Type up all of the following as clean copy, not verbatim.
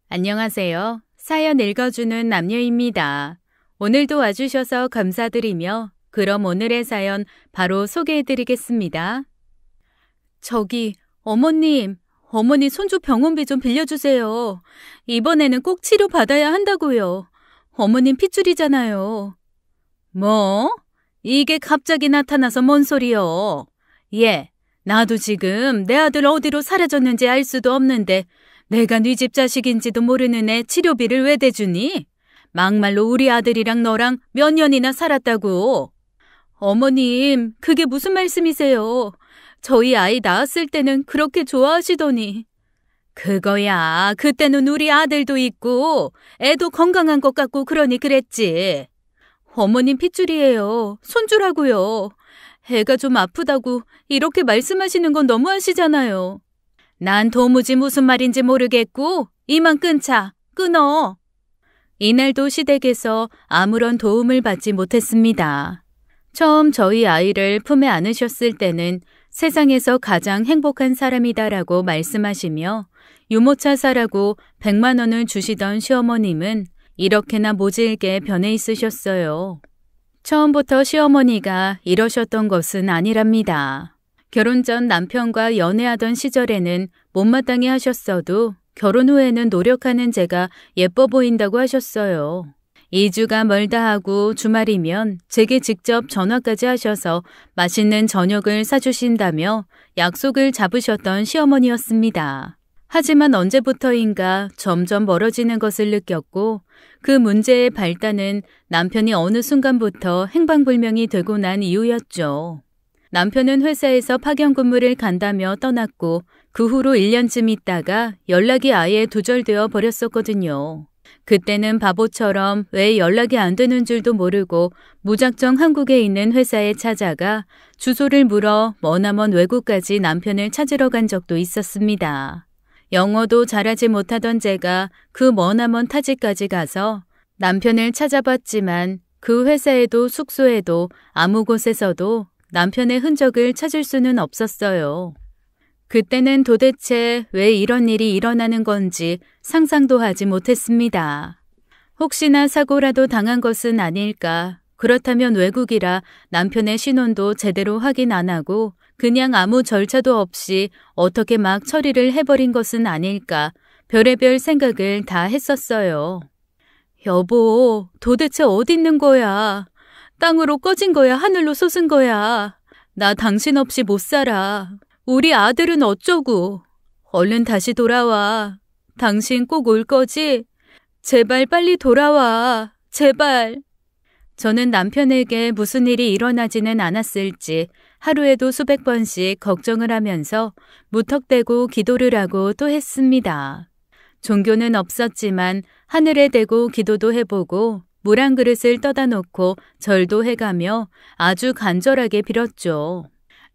안녕하세요. 사연 읽어주는 남녀입니다. 오늘도 와주셔서 감사드리며 그럼 오늘의 사연 바로 소개해드리겠습니다. 어머니 손주 병원비 좀 빌려주세요. 이번에는 꼭 치료받아야 한다고요. 어머님 핏줄이잖아요. 뭐? 이게 갑자기 나타나서 뭔 소리요? 나도 지금 내 아들 어디로 사라졌는지 알 수도 없는데 내가 네 집 자식인지도 모르는 애 치료비를 왜 대주니? 막말로 우리 아들이랑 너랑 몇 년이나 살았다고. 어머님, 그게 무슨 말씀이세요? 저희 아이 낳았을 때는 그렇게 좋아하시더니. 그거야, 그때는 우리 아들도 있고 애도 건강한 것 같고 그러니 그랬지. 어머님 핏줄이에요. 손주라고요. 애가 좀 아프다고 이렇게 말씀하시는 건 너무하시잖아요. 난 도무지 무슨 말인지 모르겠고 이만 끊어. 이날도 시댁에서 아무런 도움을 받지 못했습니다. 처음 저희 아이를 품에 안으셨을 때는 세상에서 가장 행복한 사람이다라고 말씀하시며 유모차 사라고 100만 원을 주시던 시어머님은 이렇게나 모질게 변해 있으셨어요. 처음부터 시어머니가 이러셨던 것은 아니랍니다. 결혼 전 남편과 연애하던 시절에는 못마땅해 하셨어도 결혼 후에는 노력하는 제가 예뻐 보인다고 하셨어요. 2주가 멀다 하고 주말이면 제게 직접 전화까지 하셔서 맛있는 저녁을 사주신다며 약속을 잡으셨던 시어머니였습니다. 하지만 언제부터인가 점점 멀어지는 것을 느꼈고 그 문제의 발단은 남편이 어느 순간부터 행방불명이 되고 난 이후였죠. 남편은 회사에서 파견 근무를 간다며 떠났고 그 후로 1년쯤 있다가 연락이 아예 두절되어 버렸었거든요. 그때는 바보처럼 왜 연락이 안 되는 줄도 모르고 무작정 한국에 있는 회사에 찾아가 주소를 물어 머나먼 외국까지 남편을 찾으러 간 적도 있었습니다. 영어도 잘하지 못하던 제가 그 머나먼 타지까지 가서 남편을 찾아봤지만 그 회사에도 숙소에도 아무 곳에서도 남편의 흔적을 찾을 수는 없었어요. 그때는 도대체 왜 이런 일이 일어나는 건지 상상도 하지 못했습니다. 혹시나 사고라도 당한 것은 아닐까? 그렇다면 외국이라 남편의 신원도 제대로 확인 안 하고 그냥 아무 절차도 없이 어떻게 막 처리를 해버린 것은 아닐까? 별의별 생각을 다 했었어요. 여보, 도대체 어디 있는 거야? 땅으로 꺼진 거야? 하늘로 솟은 거야? 나 당신 없이 못 살아. 우리 아들은 어쩌고? 얼른 다시 돌아와. 당신 꼭 올 거지? 제발 빨리 돌아와. 제발. 저는 남편에게 무슨 일이 일어나지는 않았을지 하루에도 수백 번씩 걱정을 하면서 무턱대고 기도를 하고 또 했습니다. 종교는 없었지만 하늘에 대고 기도도 해보고 물 한 그릇을 떠다 놓고 절도 해가며 아주 간절하게 빌었죠.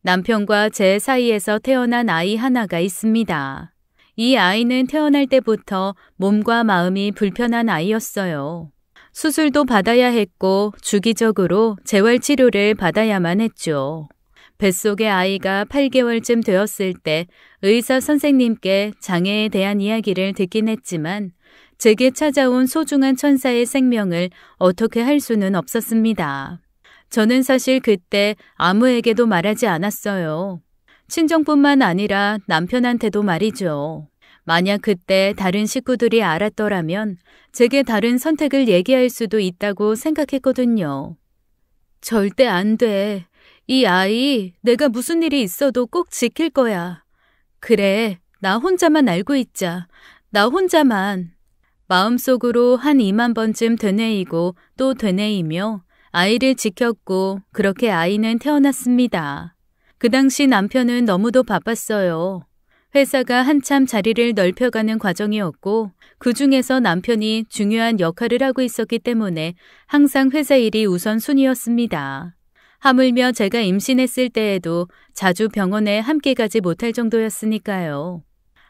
남편과 제 사이에서 태어난 아이 하나가 있습니다. 이 아이는 태어날 때부터 몸과 마음이 불편한 아이였어요. 수술도 받아야 했고 주기적으로 재활치료를 받아야만 했죠. 뱃속의 아이가 8개월쯤 되었을 때 의사 선생님께 장애에 대한 이야기를 듣긴 했지만 제게 찾아온 소중한 천사의 생명을 어떻게 할 수는 없었습니다. 저는 사실 그때 아무에게도 말하지 않았어요. 친정뿐만 아니라 남편한테도 말이죠. 만약 그때 다른 식구들이 알았더라면 제게 다른 선택을 얘기할 수도 있다고 생각했거든요. 절대 안 돼. 이 아이 내가 무슨 일이 있어도 꼭 지킬 거야. 그래, 나 혼자만 알고 있자. 나 혼자만. 마음속으로 한 2만 번쯤 되뇌이고 또 되뇌이며 아이를 지켰고 그렇게 아이는 태어났습니다. 그 당시 남편은 너무도 바빴어요. 회사가 한참 자리를 넓혀가는 과정이었고 그중에서 남편이 중요한 역할을 하고 있었기 때문에 항상 회사 일이 우선순위였습니다. 하물며 제가 임신했을 때에도 자주 병원에 함께 가지 못할 정도였으니까요.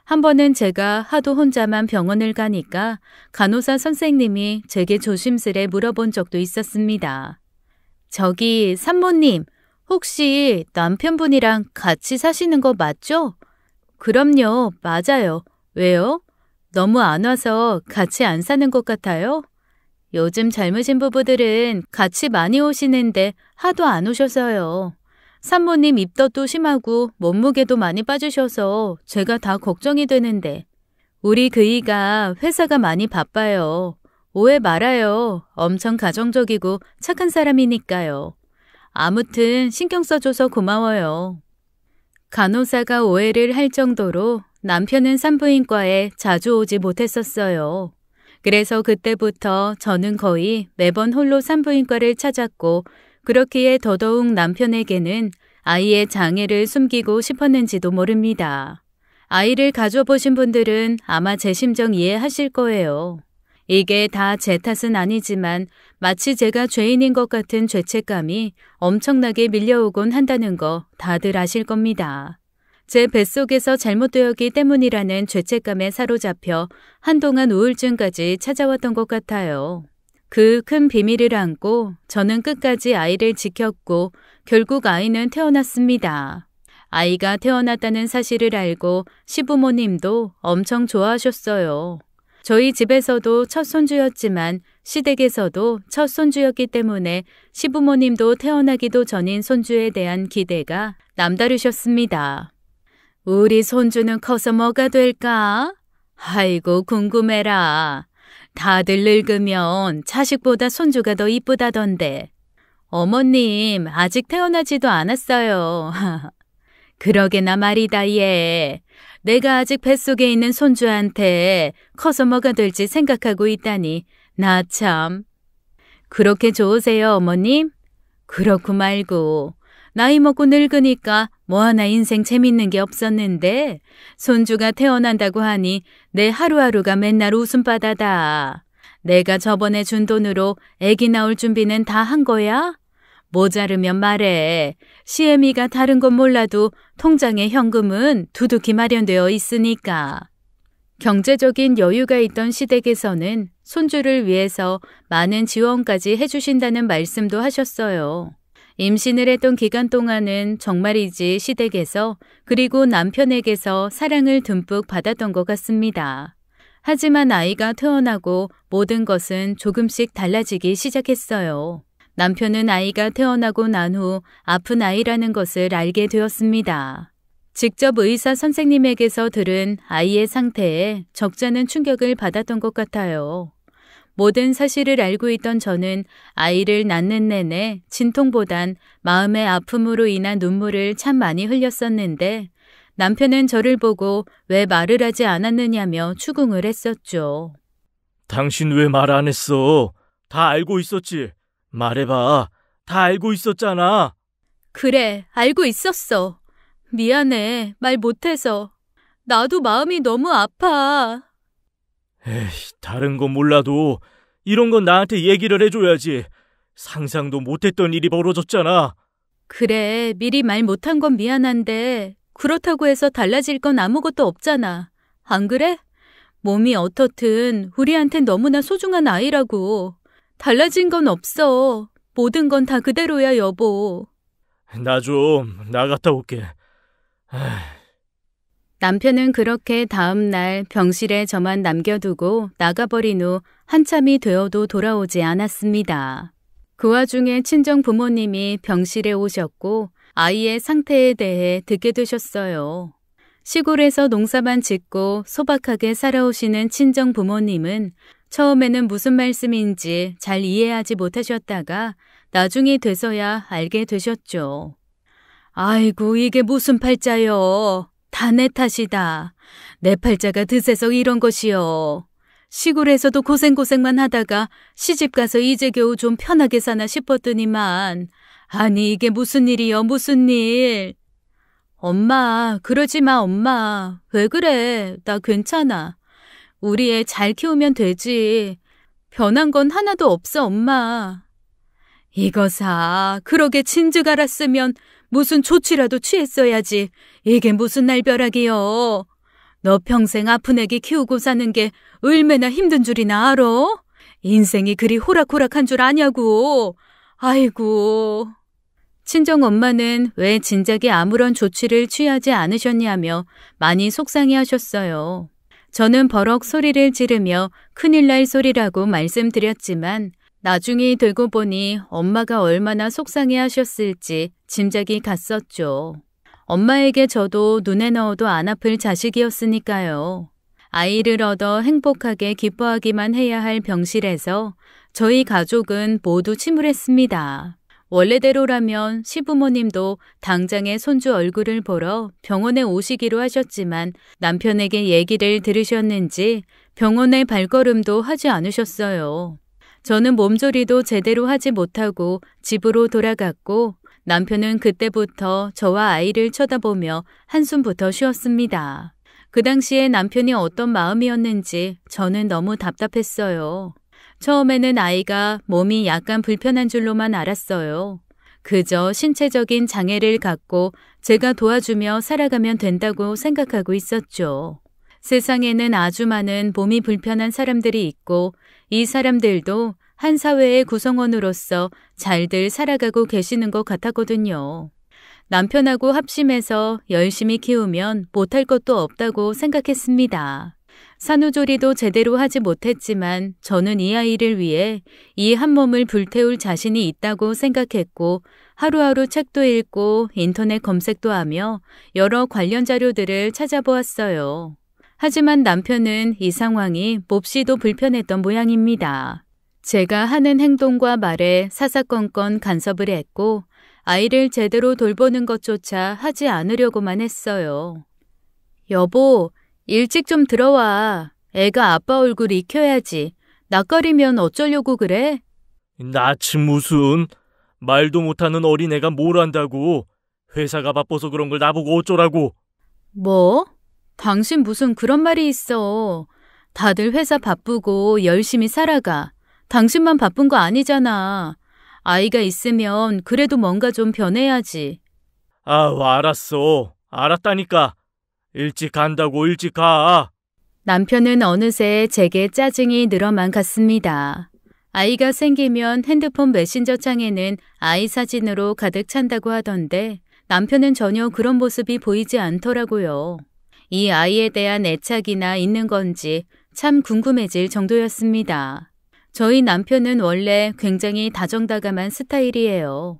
한 번은 제가 하도 혼자만 병원을 가니까 간호사 선생님이 제게 조심스레 물어본 적도 있었습니다. 저기 산모님, 혹시 남편분이랑 같이 사시는 거 맞죠? 그럼요, 맞아요. 왜요? 너무 안 와서 같이 안 사는 것 같아요? 요즘 젊으신 부부들은 같이 많이 오시는데 하도 안 오셔서요. 산모님 입덧도 심하고 몸무게도 많이 빠지셔서 제가 다 걱정이 되는데. 우리 그이가 회사가 많이 바빠요. 오해 말아요. 엄청 가정적이고 착한 사람이니까요. 아무튼 신경 써줘서 고마워요. 간호사가 오해를 할 정도로 남편은 산부인과에 자주 오지 못했었어요. 그래서 그때부터 저는 거의 매번 홀로 산부인과를 찾았고 그렇기에 더더욱 남편에게는 아이의 장애를 숨기고 싶었는지도 모릅니다. 아이를 가져보신 분들은 아마 제 심정 이해하실 거예요. 이게 다 제 탓은 아니지만 마치 제가 죄인인 것 같은 죄책감이 엄청나게 밀려오곤 한다는 거 다들 아실 겁니다. 제 뱃속에서 잘못되었기 때문이라는 죄책감에 사로잡혀 한동안 우울증까지 찾아왔던 것 같아요. 그 큰 비밀을 안고 저는 끝까지 아이를 지켰고 결국 아이는 태어났습니다. 아이가 태어났다는 사실을 알고 시부모님도 엄청 좋아하셨어요. 저희 집에서도 첫 손주였지만 시댁에서도 첫 손주였기 때문에 시부모님도 태어나기도 전인 손주에 대한 기대가 남다르셨습니다. 우리 손주는 커서 뭐가 될까? 아이고 궁금해라. 다들 늙으면 자식보다 손주가 더 이쁘다던데. 어머님 아직 태어나지도 않았어요. 그러게나 말이다 얘. 내가 아직 뱃속에 있는 손주한테 커서 뭐가 될지 생각하고 있다니 나 참. 그렇게 좋으세요 어머님? 그렇고 말고 나이 먹고 늙으니까 뭐 하나 인생 재밌는 게 없었는데 손주가 태어난다고 하니 내 하루하루가 맨날 웃음바다다. 내가 저번에 준 돈으로 애기 나올 준비는 다 한 거야? 모자르면 말해. 시애미가 다른 건 몰라도 통장에 현금은 두둑히 마련되어 있으니까. 경제적인 여유가 있던 시댁에서는 손주를 위해서 많은 지원까지 해주신다는 말씀도 하셨어요. 임신을 했던 기간 동안은 정말이지 시댁에서 그리고 남편에게서 사랑을 듬뿍 받았던 것 같습니다. 하지만 아이가 태어나고 모든 것은 조금씩 달라지기 시작했어요. 남편은 아이가 태어나고 난 후 아픈 아이라는 것을 알게 되었습니다. 직접 의사 선생님에게서 들은 아이의 상태에 적잖은 충격을 받았던 것 같아요. 모든 사실을 알고 있던 저는 아이를 낳는 내내 진통보단 마음의 아픔으로 인한 눈물을 참 많이 흘렸었는데 남편은 저를 보고 왜 말을 하지 않았느냐며 추궁을 했었죠. 당신 왜 말 안 했어? 다 알고 있었지. 말해봐. 다 알고 있었잖아. 그래, 알고 있었어. 미안해, 말 못해서. 나도 마음이 너무 아파. 에이, 다른 건 몰라도 이런 건 나한테 얘기를 해줘야지. 상상도 못했던 일이 벌어졌잖아. 그래, 미리 말 못한 건 미안한데 그렇다고 해서 달라질 건 아무것도 없잖아. 안 그래? 몸이 어떻든 우리한텐 너무나 소중한 아이라고. 달라진 건 없어. 모든 건 다 그대로야, 여보. 나 좀 나갔다 올게. 남편은 그렇게 다음 날 병실에 저만 남겨두고 나가버린 후 한참이 되어도 돌아오지 않았습니다. 그 와중에 친정 부모님이 병실에 오셨고 아이의 상태에 대해 듣게 되셨어요. 시골에서 농사만 짓고 소박하게 살아오시는 친정 부모님은 처음에는 무슨 말씀인지 잘 이해하지 못하셨다가 나중이 돼서야 알게 되셨죠. 아이고 이게 무슨 팔자요. 다 내 탓이다. 내 팔자가 드세서 이런 것이요. 시골에서도 고생만 하다가 시집가서 이제 겨우 좀 편하게 사나 싶었더니만 아니 이게 무슨 일이요 무슨 일. 엄마 그러지 마 엄마. 왜 그래. 나 괜찮아. 우리 애 잘 키우면 되지. 변한 건 하나도 없어 엄마. 이거사 그러게 진즉 알았으면 무슨 조치라도 취했어야지. 이게 무슨 날벼락이여. 너 평생 아픈 애기 키우고 사는 게 얼마나 힘든 줄이나 알아? 인생이 그리 호락호락한 줄 아냐고. 아이고. 친정엄마는 왜 진작에 아무런 조치를 취하지 않으셨냐며 많이 속상해하셨어요. 저는 버럭 소리를 지르며 큰일 날 소리라고 말씀드렸지만 나중에 되고 보니 엄마가 얼마나 속상해 하셨을지 짐작이 갔었죠. 엄마에게 저도 눈에 넣어도 안 아플 자식이었으니까요. 아이를 얻어 행복하게 기뻐하기만 해야 할 병실에서 저희 가족은 모두 침울했습니다. 원래대로라면 시부모님도 당장의 손주 얼굴을 보러 병원에 오시기로 하셨지만 남편에게 얘기를 들으셨는지 병원에 발걸음도 하지 않으셨어요. 저는 몸조리도 제대로 하지 못하고 집으로 돌아갔고 남편은 그때부터 저와 아이를 쳐다보며 한숨부터 쉬었습니다. 그 당시에 남편이 어떤 마음이었는지 저는 너무 답답했어요. 처음에는 아이가 몸이 약간 불편한 줄로만 알았어요. 그저 신체적인 장애를 갖고 제가 도와주며 살아가면 된다고 생각하고 있었죠. 세상에는 아주 많은 몸이 불편한 사람들이 있고 이 사람들도 한 사회의 구성원으로서 잘들 살아가고 계시는 것 같았거든요. 남편하고 합심해서 열심히 키우면 못할 것도 없다고 생각했습니다. 산후조리도 제대로 하지 못했지만 저는 이 아이를 위해 이 한 몸을 불태울 자신이 있다고 생각했고 하루하루 책도 읽고 인터넷 검색도 하며 여러 관련 자료들을 찾아보았어요. 하지만 남편은 이 상황이 몹시도 불편했던 모양입니다. 제가 하는 행동과 말에 사사건건 간섭을 했고 아이를 제대로 돌보는 것조차 하지 않으려고만 했어요. 여보, 일찍 좀 들어와. 애가 아빠 얼굴 익혀야지. 낯가리면 어쩌려고 그래? 낯은 무슨. 말도 못하는 어린애가 뭘 안다고. 회사가 바빠서 그런 걸 나보고 어쩌라고. 뭐? 당신 무슨 그런 말이 있어. 다들 회사 바쁘고 열심히 살아가. 당신만 바쁜 거 아니잖아. 아이가 있으면 그래도 뭔가 좀 변해야지. 알았어. 알았다니까. 일찍 간다고 일찍 가. 남편은 어느새 제게 짜증이 늘어만 갔습니다. 아이가 생기면 핸드폰 메신저 창에는 아이 사진으로 가득 찬다고 하던데 남편은 전혀 그런 모습이 보이지 않더라고요. 이 아이에 대한 애착이나 있는 건지 참 궁금해질 정도였습니다. 저희 남편은 원래 굉장히 다정다감한 스타일이에요.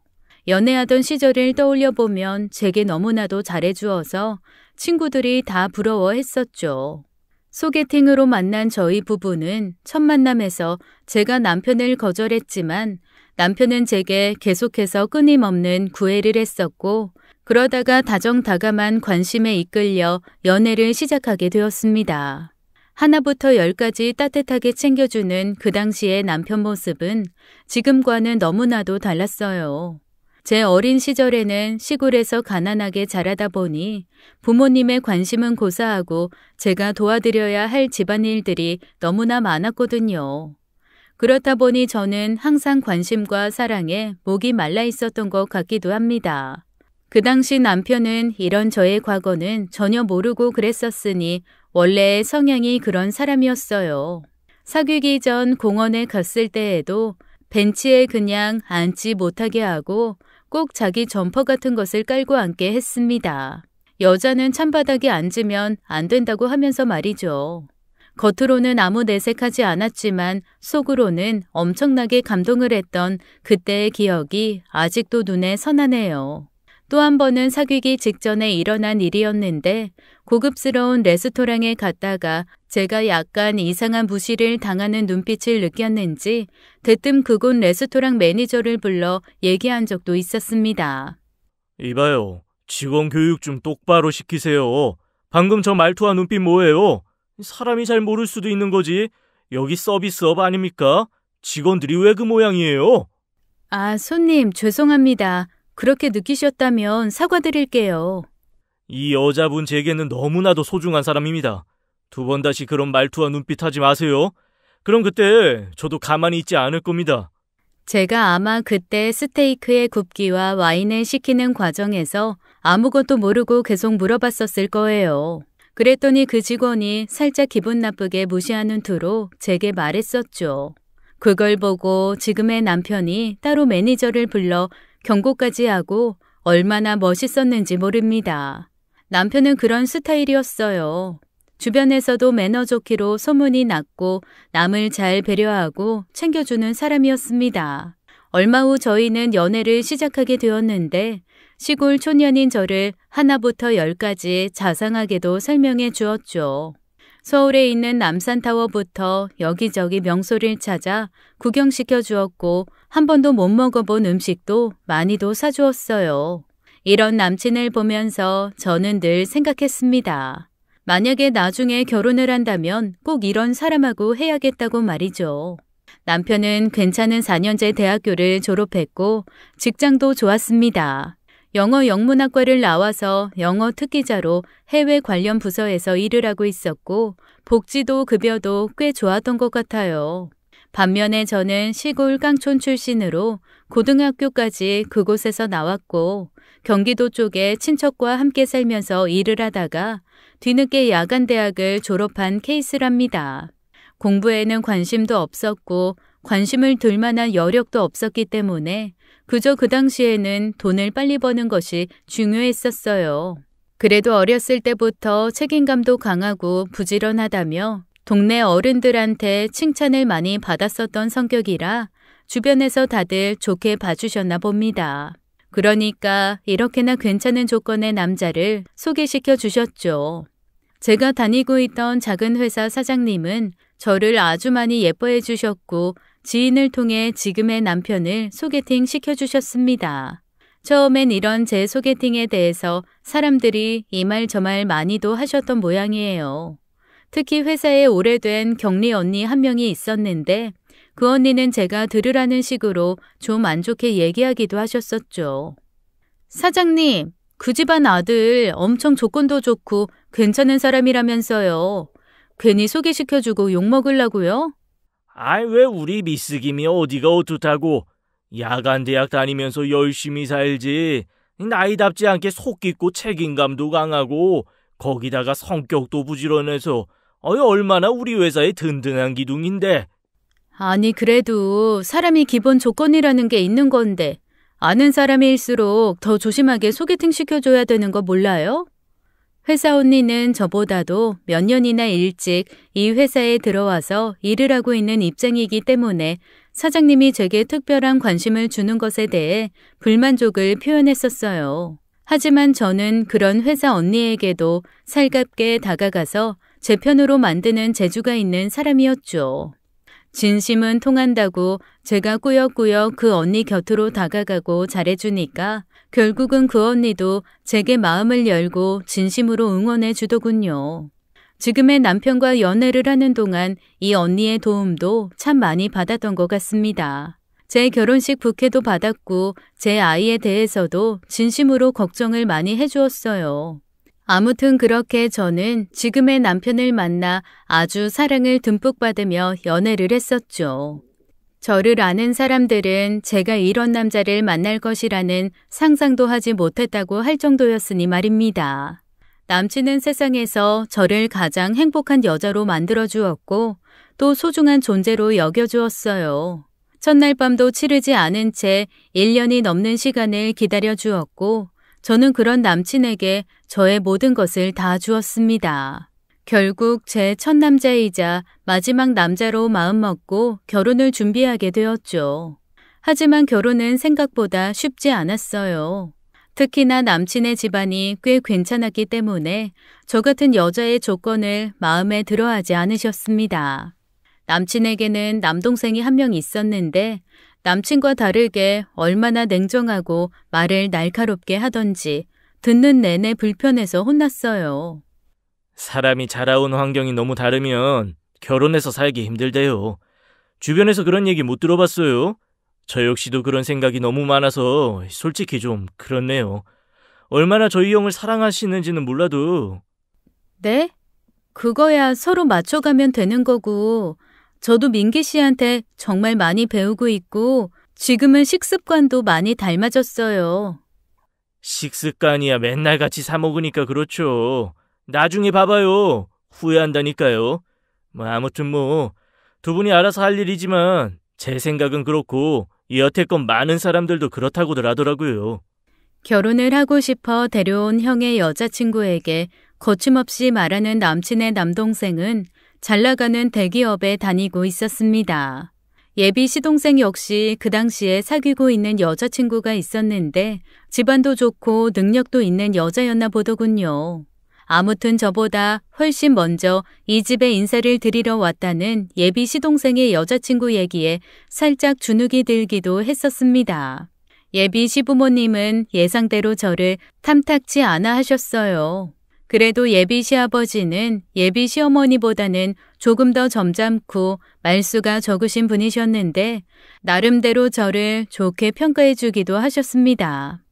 연애하던 시절을 떠올려보면 제게 너무나도 잘해주어서 친구들이 다 부러워했었죠. 소개팅으로 만난 저희 부부는 첫 만남에서 제가 남편을 거절했지만 남편은 제게 계속해서 끊임없는 구애를 했었고 그러다가 다정다감한 관심에 이끌려 연애를 시작하게 되었습니다. 하나부터 10까지 따뜻하게 챙겨주는 그 당시의 남편 모습은 지금과는 너무나도 달랐어요. 제 어린 시절에는 시골에서 가난하게 자라다 보니 부모님의 관심은 고사하고 제가 도와드려야 할 집안일들이 너무나 많았거든요. 그렇다 보니 저는 항상 관심과 사랑에 목이 말라 있었던 것 같기도 합니다. 그 당시 남편은 이런 저의 과거는 전혀 모르고 그랬었으니 원래의 성향이 그런 사람이었어요. 사귀기 전 공원에 갔을 때에도 벤치에 그냥 앉지 못하게 하고 꼭 자기 점퍼 같은 것을 깔고 앉게 했습니다. 여자는 찬바닥에 앉으면 안 된다고 하면서 말이죠. 겉으로는 아무 내색하지 않았지만 속으로는 엄청나게 감동을 했던 그때의 기억이 아직도 눈에 선하네요. 또 한 번은 사귀기 직전에 일어난 일이었는데 고급스러운 레스토랑에 갔다가 제가 약간 이상한 무시를 당하는 눈빛을 느꼈는지 대뜸 그곳 레스토랑 매니저를 불러 얘기한 적도 있었습니다. 이봐요. 직원 교육 좀 똑바로 시키세요. 방금 저 말투와 눈빛 뭐예요? 사람이 잘 모를 수도 있는 거지. 여기 서비스업 아닙니까? 직원들이 왜 그 모양이에요? 손님 죄송합니다. 그렇게 느끼셨다면 사과드릴게요. 이 여자분 제게는 너무나도 소중한 사람입니다. 두 번 다시 그런 말투와 눈빛 하지 마세요. 그럼 그때 저도 가만히 있지 않을 겁니다. 제가 아마 그때 스테이크의 굽기와 와인을 시키는 과정에서 아무것도 모르고 계속 물어봤었을 거예요. 그랬더니 그 직원이 살짝 기분 나쁘게 무시하는 투로 제게 말했었죠. 그걸 보고 지금의 남편이 따로 매니저를 불러 경고까지 하고 얼마나 멋있었는지 모릅니다. 남편은 그런 스타일이었어요. 주변에서도 매너 좋기로 소문이 났고 남을 잘 배려하고 챙겨주는 사람이었습니다. 얼마 후 저희는 연애를 시작하게 되었는데 시골 촌년인 저를 하나부터 열까지 자상하게도 설명해 주었죠. 서울에 있는 남산타워부터 여기저기 명소를 찾아 구경시켜 주었고 한 번도 못 먹어본 음식도 많이도 사주었어요. 이런 남친을 보면서 저는 늘 생각했습니다. 만약에 나중에 결혼을 한다면 꼭 이런 사람하고 해야겠다고 말이죠. 남편은 괜찮은 4년제 대학교를 졸업했고 직장도 좋았습니다. 영어 영문학과를 나와서 영어 특기자로 해외 관련 부서에서 일을 하고 있었고 복지도 급여도 꽤 좋았던 것 같아요. 반면에 저는 시골 깡촌 출신으로 고등학교까지 그곳에서 나왔고 경기도 쪽에 친척과 함께 살면서 일을 하다가 뒤늦게 야간대학을 졸업한 케이스랍니다. 공부에는 관심도 없었고 관심을 들 만한 여력도 없었기 때문에 그저 그 당시에는 돈을 빨리 버는 것이 중요했었어요. 그래도 어렸을 때부터 책임감도 강하고 부지런하다며 동네 어른들한테 칭찬을 많이 받았었던 성격이라 주변에서 다들 좋게 봐주셨나 봅니다. 그러니까 이렇게나 괜찮은 조건의 남자를 소개시켜 주셨죠. 제가 다니고 있던 작은 회사 사장님은 저를 아주 많이 예뻐해 주셨고 지인을 통해 지금의 남편을 소개팅 시켜주셨습니다. 처음엔 이런 제 소개팅에 대해서 사람들이 이 말 저 말 많이도 하셨던 모양이에요. 특히 회사에 오래된 격리 언니 한 명이 있었는데 그 언니는 제가 들으라는 식으로 좀 안 좋게 얘기하기도 하셨었죠. 사장님, 그 집안 아들 엄청 조건도 좋고 괜찮은 사람이라면서요. 괜히 소개시켜주고 욕먹으려고요? 아이, 왜 우리 미스 김이 어디가 어떻다고. 야간 대학 다니면서 열심히 살지. 나이답지 않게 속 깊고 책임감도 강하고 거기다가 성격도 부지런해서 얼마나 우리 회사의 든든한 기둥인데. 아니 그래도 사람이 기본 조건이라는 게 있는 건데 아는 사람일수록 더 조심하게 소개팅 시켜줘야 되는 거 몰라요? 회사 언니는 저보다도 몇 년이나 일찍 이 회사에 들어와서 일을 하고 있는 입장이기 때문에 사장님이 제게 특별한 관심을 주는 것에 대해 불만족을 표현했었어요. 하지만 저는 그런 회사 언니에게도 살갑게 다가가서 제 편으로 만드는 재주가 있는 사람이었죠. 진심은 통한다고 제가 꾸역꾸역 그 언니 곁으로 다가가고 잘해주니까 결국은 그 언니도 제게 마음을 열고 진심으로 응원해 주더군요. 지금의 남편과 연애를 하는 동안 이 언니의 도움도 참 많이 받았던 것 같습니다. 제 결혼식 부케도 받았고 제 아이에 대해서도 진심으로 걱정을 많이 해주었어요. 아무튼 그렇게 저는 지금의 남편을 만나 아주 사랑을 듬뿍 받으며 연애를 했었죠. 저를 아는 사람들은 제가 이런 남자를 만날 것이라는 상상도 하지 못했다고 할 정도였으니 말입니다. 남친은 세상에서 저를 가장 행복한 여자로 만들어주었고 또 소중한 존재로 여겨주었어요. 첫날 밤도 치르지 않은 채 1년이 넘는 시간을 기다려주었고 저는 그런 남친에게 저의 모든 것을 다 주었습니다. 결국 제 첫 남자이자 마지막 남자로 마음먹고 결혼을 준비하게 되었죠. 하지만 결혼은 생각보다 쉽지 않았어요. 특히나 남친의 집안이 꽤 괜찮았기 때문에 저 같은 여자의 조건을 마음에 들어하지 않으셨습니다. 남친에게는 남동생이 한 명 있었는데 남친과 다르게 얼마나 냉정하고 말을 날카롭게 하던지 듣는 내내 불편해서 혼났어요. 사람이 자라온 환경이 너무 다르면 결혼해서 살기 힘들대요. 주변에서 그런 얘기 못 들어봤어요. 저 역시도 그런 생각이 너무 많아서 솔직히 좀 그렇네요. 얼마나 저희 형을 사랑하시는지는 몰라도. 네? 그거야 서로 맞춰가면 되는 거고 저도 민기 씨한테 정말 많이 배우고 있고 지금은 식습관도 많이 닮아졌어요. 식습관이야 맨날 같이 사 먹으니까 그렇죠. 나중에 봐봐요. 후회한다니까요. 아무튼 두 분이 알아서 할 일이지만 제 생각은 그렇고 여태껏 많은 사람들도 그렇다고들 하더라고요. 결혼을 하고 싶어 데려온 형의 여자친구에게 거침없이 말하는 남친의 남동생은 잘 나가는 대기업에 다니고 있었습니다. 예비 시동생 역시 그 당시에 사귀고 있는 여자친구가 있었는데 집안도 좋고 능력도 있는 여자였나 보더군요. 아무튼 저보다 훨씬 먼저 이 집에 인사를 드리러 왔다는 예비 시동생의 여자친구 얘기에 살짝 주눅이 들기도 했었습니다. 예비 시부모님은 예상대로 저를 탐탁치 않아 하셨어요. 그래도 예비 시아버지는 예비 시어머니보다는 조금 더 점잖고 말수가 적으신 분이셨는데 나름대로 저를 좋게 평가해 주기도 하셨습니다.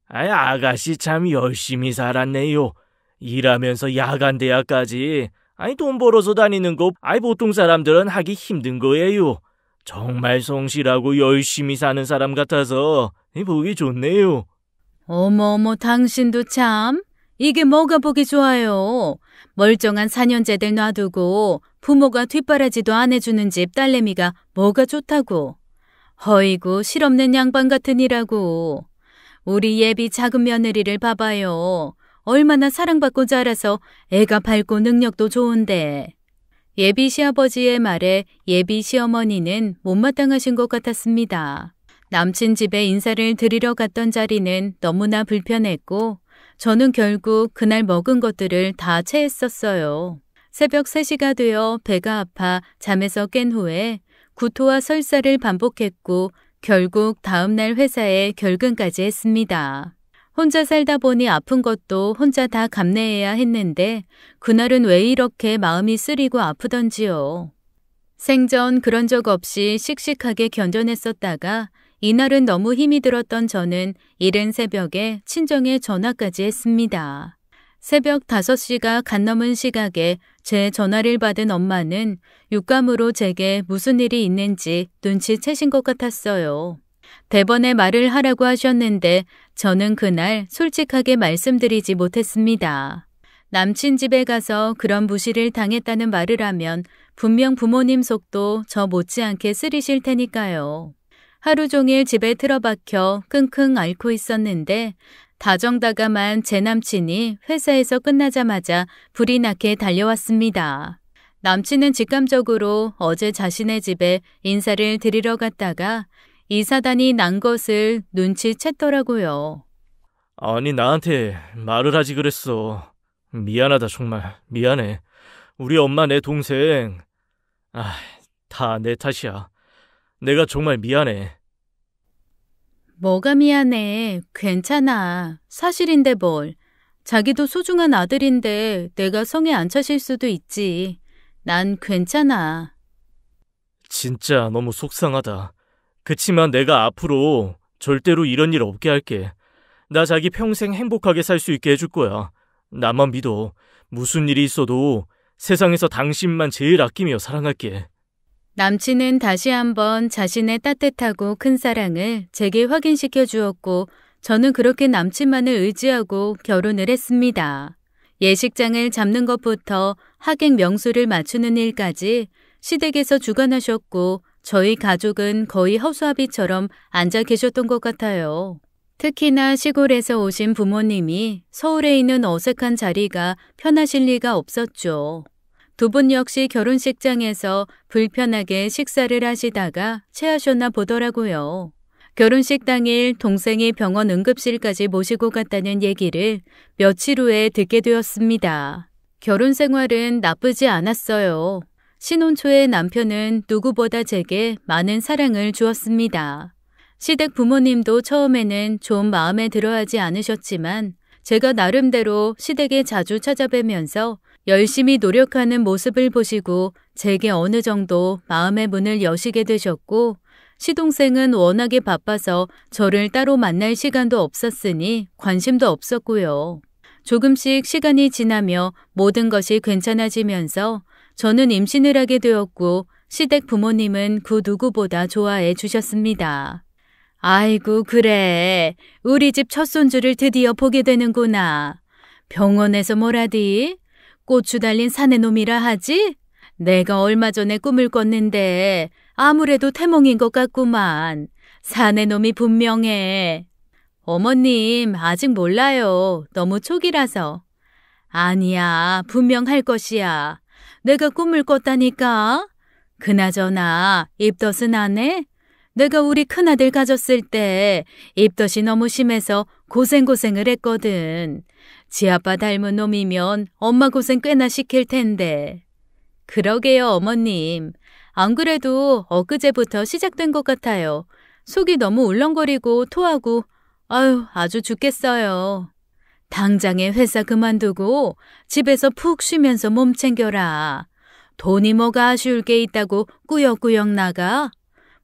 아가씨 참 열심히 살았네요. 일하면서 야간 대학까지. 돈 벌어서 다니는 거 보통 사람들은 하기 힘든 거예요. 정말 성실하고 열심히 사는 사람 같아서 보기 좋네요. 어머 당신도 참. 이게 뭐가 보기 좋아요. 멀쩡한 4년제들 놔두고 부모가 뒷바라지도 안 해주는 집 딸내미가 뭐가 좋다고. 허이고 실없는 양반 같으니라고. 우리 예비 작은 며느리를 봐봐요. 얼마나 사랑받고 자라서 애가 밝고 능력도 좋은데. 예비 시아버지의 말에 예비 시어머니는 못마땅하신 것 같았습니다. 남친 집에 인사를 드리러 갔던 자리는 너무나 불편했고 저는 결국 그날 먹은 것들을 다 체했었어요. 새벽 3시가 되어 배가 아파 잠에서 깬 후에 구토와 설사를 반복했고 결국 다음날 회사에 결근까지 했습니다. 혼자 살다 보니 아픈 것도 혼자 다 감내해야 했는데 그날은 왜 이렇게 마음이 쓰리고 아프던지요. 생전 그런 적 없이 씩씩하게 견뎌냈었다가 이날은 너무 힘이 들었던 저는 이른 새벽에 친정에 전화까지 했습니다. 새벽 5시가 갓 넘은 시각에 제 전화를 받은 엄마는 육감으로 제게 무슨 일이 있는지 눈치채신 것 같았어요. 대번에 말을 하라고 하셨는데 저는 그날 솔직하게 말씀드리지 못했습니다. 남친 집에 가서 그런 무시를 당했다는 말을 하면 분명 부모님 속도 저 못지않게 쓰리실 테니까요. 하루 종일 집에 틀어박혀 끙끙 앓고 있었는데 다정다감한 제 남친이 회사에서 끝나자마자 불이 나게 달려왔습니다. 남친은 직감적으로 어제 자신의 집에 인사를 드리러 갔다가 이 사단이 난 것을 눈치챘더라고요. 아니 나한테 말을 하지 그랬어. 미안하다 정말 미안해. 우리 엄마 내 동생. 다 내 탓이야. 내가 정말 미안해. 뭐가 미안해. 괜찮아. 사실인데 뭘. 자기도 소중한 아들인데 내가 성에 안 차실 수도 있지. 난 괜찮아. 진짜 너무 속상하다. 그치만 내가 앞으로 절대로 이런 일 없게 할게. 나 자기 평생 행복하게 살 수 있게 해줄 거야. 나만 믿어. 무슨 일이 있어도 세상에서 당신만 제일 아끼며 사랑할게. 남친은 다시 한번 자신의 따뜻하고 큰 사랑을 제게 확인시켜 주었고 저는 그렇게 남친만을 의지하고 결혼을 했습니다. 예식장을 잡는 것부터 하객 명수를 맞추는 일까지 시댁에서 주관하셨고 저희 가족은 거의 허수아비처럼 앉아 계셨던 것 같아요. 특히나 시골에서 오신 부모님이 서울에 있는 어색한 자리가 편하실 리가 없었죠. 두 분 역시 결혼식장에서 불편하게 식사를 하시다가 체하셨나 보더라고요. 결혼식 당일 동생이 병원 응급실까지 모시고 갔다는 얘기를 며칠 후에 듣게 되었습니다. 결혼 생활은 나쁘지 않았어요. 신혼 초에 남편은 누구보다 제게 많은 사랑을 주었습니다. 시댁 부모님도 처음에는 좀 마음에 들어하지 않으셨지만 제가 나름대로 시댁에 자주 찾아뵈면서 열심히 노력하는 모습을 보시고 제게 어느 정도 마음의 문을 여시게 되셨고 시동생은 워낙에 바빠서 저를 따로 만날 시간도 없었으니 관심도 없었고요. 조금씩 시간이 지나며 모든 것이 괜찮아지면서 저는 임신을 하게 되었고 시댁 부모님은 그 누구보다 좋아해 주셨습니다. 아이고 그래. 우리 집 첫 손주를 드디어 보게 되는구나. 병원에서 뭐라디? 고추 달린 사내놈이라 하지? 내가 얼마 전에 꿈을 꿨는데 아무래도 태몽인 것 같구만. 사내놈이 분명해. 어머님 아직 몰라요. 너무 초기라서. 아니야, 분명 할 것이야. 내가 꿈을 꿨다니까. 그나저나 입덧은 안 해? 내가 우리 큰아들 가졌을 때 입덧이 너무 심해서 고생을 했거든. 지 아빠 닮은 놈이면 엄마 고생 꽤나 시킬 텐데. 그러게요, 어머님. 안 그래도 엊그제부터 시작된 것 같아요. 속이 너무 울렁거리고 토하고 아주 죽겠어요. 당장에 회사 그만두고 집에서 푹 쉬면서 몸 챙겨라. 돈이 뭐가 아쉬울 게 있다고 꾸역꾸역 나가?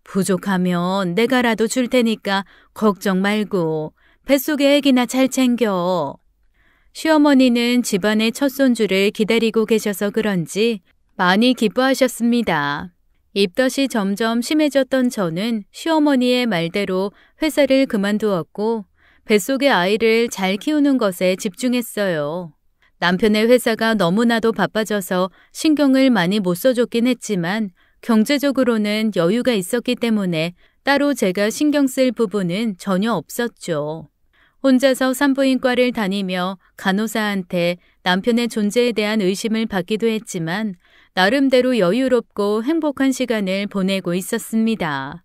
부족하면 내가라도 줄 테니까 걱정 말고 뱃속에 애기나 잘 챙겨. 시어머니는 집안의 첫 손주를 기다리고 계셔서 그런지 많이 기뻐하셨습니다. 입덧이 점점 심해졌던 저는 시어머니의 말대로 회사를 그만두었고 뱃속의 아이를 잘 키우는 것에 집중했어요. 남편의 회사가 너무나도 바빠져서 신경을 많이 못 써줬긴 했지만 경제적으로는 여유가 있었기 때문에 따로 제가 신경 쓸 부분은 전혀 없었죠. 혼자서 산부인과를 다니며 간호사한테 남편의 존재에 대한 의심을 받기도 했지만 나름대로 여유롭고 행복한 시간을 보내고 있었습니다.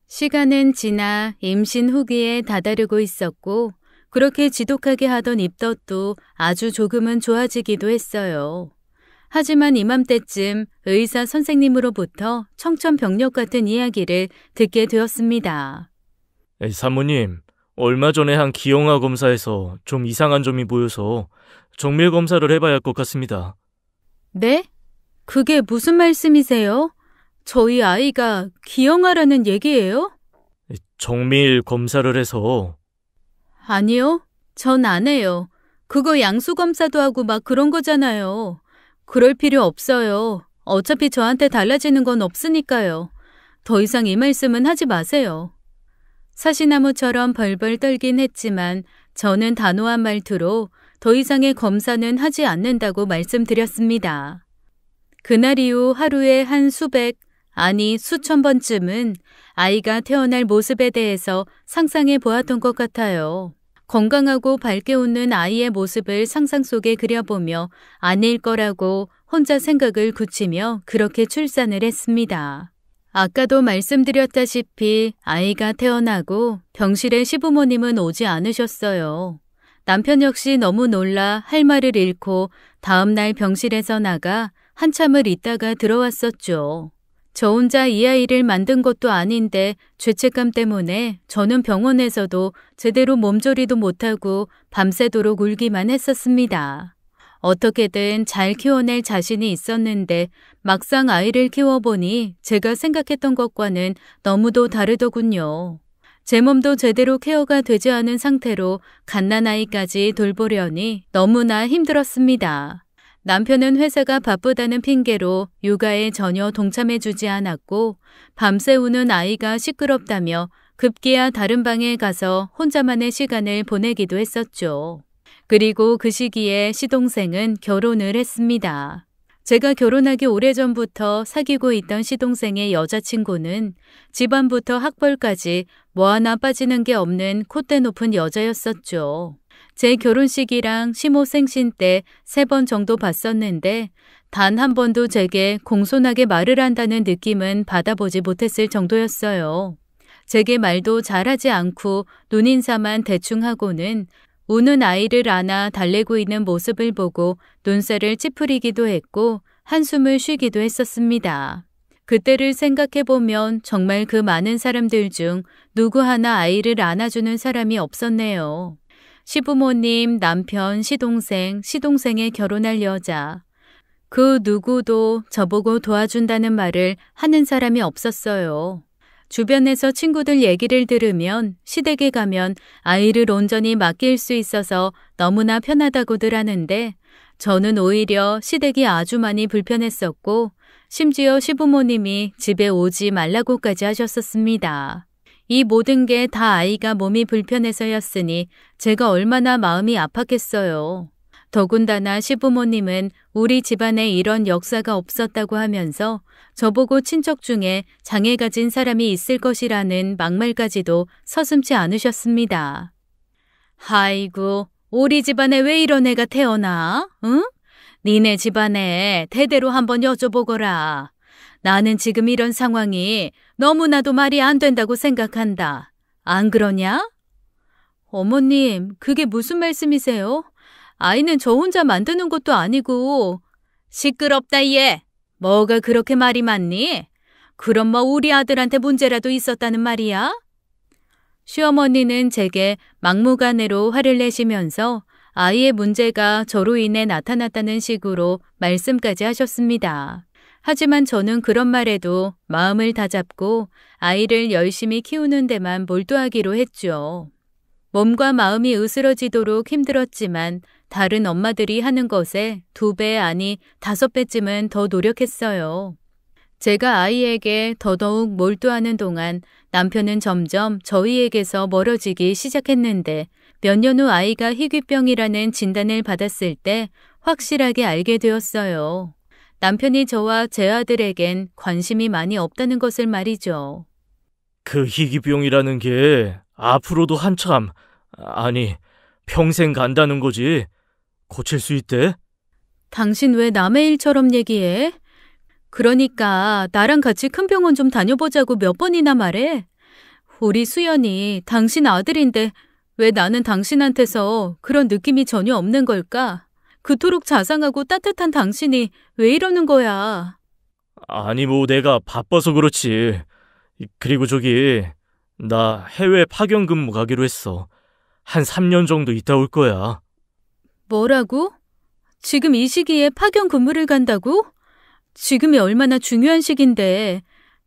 시간은 지나 임신 후기에 다다르고 있었고 그렇게 지독하게 하던 입덧도 아주 조금은 좋아지기도 했어요. 하지만 이맘때쯤 의사 선생님으로부터 청천벽력 같은 이야기를 듣게 되었습니다. 사모님, 얼마 전에 한 기형아 검사에서 좀 이상한 점이 보여서 정밀 검사를 해봐야 할 것 같습니다. 네? 그게 무슨 말씀이세요? 저희 아이가 기형아라는 얘기예요? 정밀 검사를 해서. 아니요, 전 안 해요. 그거 양수검사도 하고 막 그런 거잖아요. 그럴 필요 없어요. 어차피 저한테 달라지는 건 없으니까요. 더 이상 이 말씀은 하지 마세요. 사시나무처럼 벌벌 떨긴 했지만 저는 단호한 말투로 더 이상의 검사는 하지 않는다고 말씀드렸습니다. 그날 이후 하루에 한 수백, 아니 수천 번쯤은 아이가 태어날 모습에 대해서 상상해 보았던 것 같아요. 건강하고 밝게 웃는 아이의 모습을 상상 속에 그려보며 아닐 거라고 혼자 생각을 굳히며 그렇게 출산을 했습니다. 아까도 말씀드렸다시피 아이가 태어나고 병실에 시부모님은 오지 않으셨어요. 남편 역시 너무 놀라 할 말을 잃고 다음날 병실에서 나가 한참을 있다가 들어왔었죠. 저 혼자 이 아이를 만든 것도 아닌데 죄책감 때문에 저는 병원에서도 제대로 몸조리도 못하고 밤새도록 울기만 했었습니다. 어떻게든 잘 키워낼 자신이 있었는데 막상 아이를 키워보니 제가 생각했던 것과는 너무도 다르더군요. 제 몸도 제대로 케어가 되지 않은 상태로 갓난아이까지 돌보려니 너무나 힘들었습니다. 남편은 회사가 바쁘다는 핑계로 육아에 전혀 동참해주지 않았고 밤새 우는 아이가 시끄럽다며 급기야 다른 방에 가서 혼자만의 시간을 보내기도 했었죠. 그리고 그 시기에 시동생은 결혼을 했습니다. 제가 결혼하기 오래전부터 사귀고 있던 시동생의 여자친구는 집안부터 학벌까지 뭐 하나 빠지는 게 없는 콧대 높은 여자였었죠. 제 결혼식이랑 시모생신 때 3번 정도 봤었는데 단 한 번도 제게 공손하게 말을 한다는 느낌은 받아보지 못했을 정도였어요. 제게 말도 잘하지 않고 눈인사만 대충 하고는 우는 아이를 안아 달래고 있는 모습을 보고 눈살을 찌푸리기도 했고 한숨을 쉬기도 했었습니다. 그때를 생각해보면 정말 그 많은 사람들 중 누구 하나 아이를 안아주는 사람이 없었네요. 시부모님, 남편, 시동생, 시동생의 결혼할 여자. 그 누구도 저보고 도와준다는 말을 하는 사람이 없었어요. 주변에서 친구들 얘기를 들으면 시댁에 가면 아이를 온전히 맡길 수 있어서 너무나 편하다고들 하는데 저는 오히려 시댁이 아주 많이 불편했었고 심지어 시부모님이 집에 오지 말라고까지 하셨었습니다. 이 모든 게 다 아이가 몸이 불편해서였으니 제가 얼마나 마음이 아팠겠어요. 더군다나 시부모님은 우리 집안에 이런 역사가 없었다고 하면서 저보고 친척 중에 장애 가진 사람이 있을 것이라는 막말까지도 서슴지 않으셨습니다. 아이고, 우리 집안에 왜 이런 애가 태어나? 응? 니네 집안에 대대로 한번 여쭤보거라. 나는 지금 이런 상황이 너무나도 말이 안 된다고 생각한다. 안 그러냐? 어머님, 그게 무슨 말씀이세요? 아이는 저 혼자 만드는 것도 아니고. 시끄럽다 얘. 뭐가 그렇게 말이 많니? 그럼 뭐 우리 아들한테 문제라도 있었다는 말이야? 시어머니는 제게 막무가내로 화를 내시면서 아이의 문제가 저로 인해 나타났다는 식으로 말씀까지 하셨습니다. 하지만 저는 그런 말에도 마음을 다잡고 아이를 열심히 키우는 데만 몰두하기로 했죠. 몸과 마음이 으스러지도록 힘들었지만 다른 엄마들이 하는 것에 2배 아니 5배쯤은 더 노력했어요. 제가 아이에게 더더욱 몰두하는 동안 남편은 점점 저희에게서 멀어지기 시작했는데 몇 년 후 아이가 희귀병이라는 진단을 받았을 때 확실하게 알게 되었어요. 남편이 저와 제 아들에겐 관심이 많이 없다는 것을 말이죠. 그 희귀병이라는 게 앞으로도 한참, 아니, 평생 간다는 거지. 고칠 수 있대? 당신 왜 남의 일처럼 얘기해? 그러니까 나랑 같이 큰 병원 좀 다녀보자고 몇 번이나 말해. 우리 수연이 당신 아들인데 왜 나는 당신한테서 그런 느낌이 전혀 없는 걸까? 그토록 자상하고 따뜻한 당신이 왜 이러는 거야? 아니, 뭐 내가 바빠서 그렇지. 그리고 저기, 나 해외 파견 근무 가기로 했어. 한 3년 정도 있다 올 거야. 뭐라고? 지금 이 시기에 파견 근무를 간다고? 지금이 얼마나 중요한 시기인데.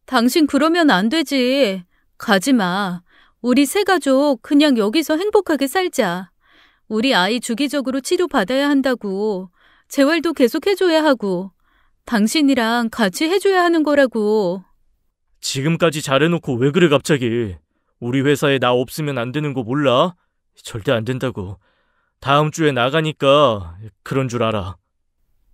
당신 그러면 안 되지. 가지 마. 우리 세 가족 그냥 여기서 행복하게 살자. 우리 아이 주기적으로 치료받아야 한다고. 재활도 계속 해줘야 하고. 당신이랑 같이 해줘야 하는 거라고. 지금까지 잘해놓고 왜 그래 갑자기. 우리 회사에 나 없으면 안 되는 거 몰라? 절대 안 된다고. 다음 주에 나가니까 그런 줄 알아.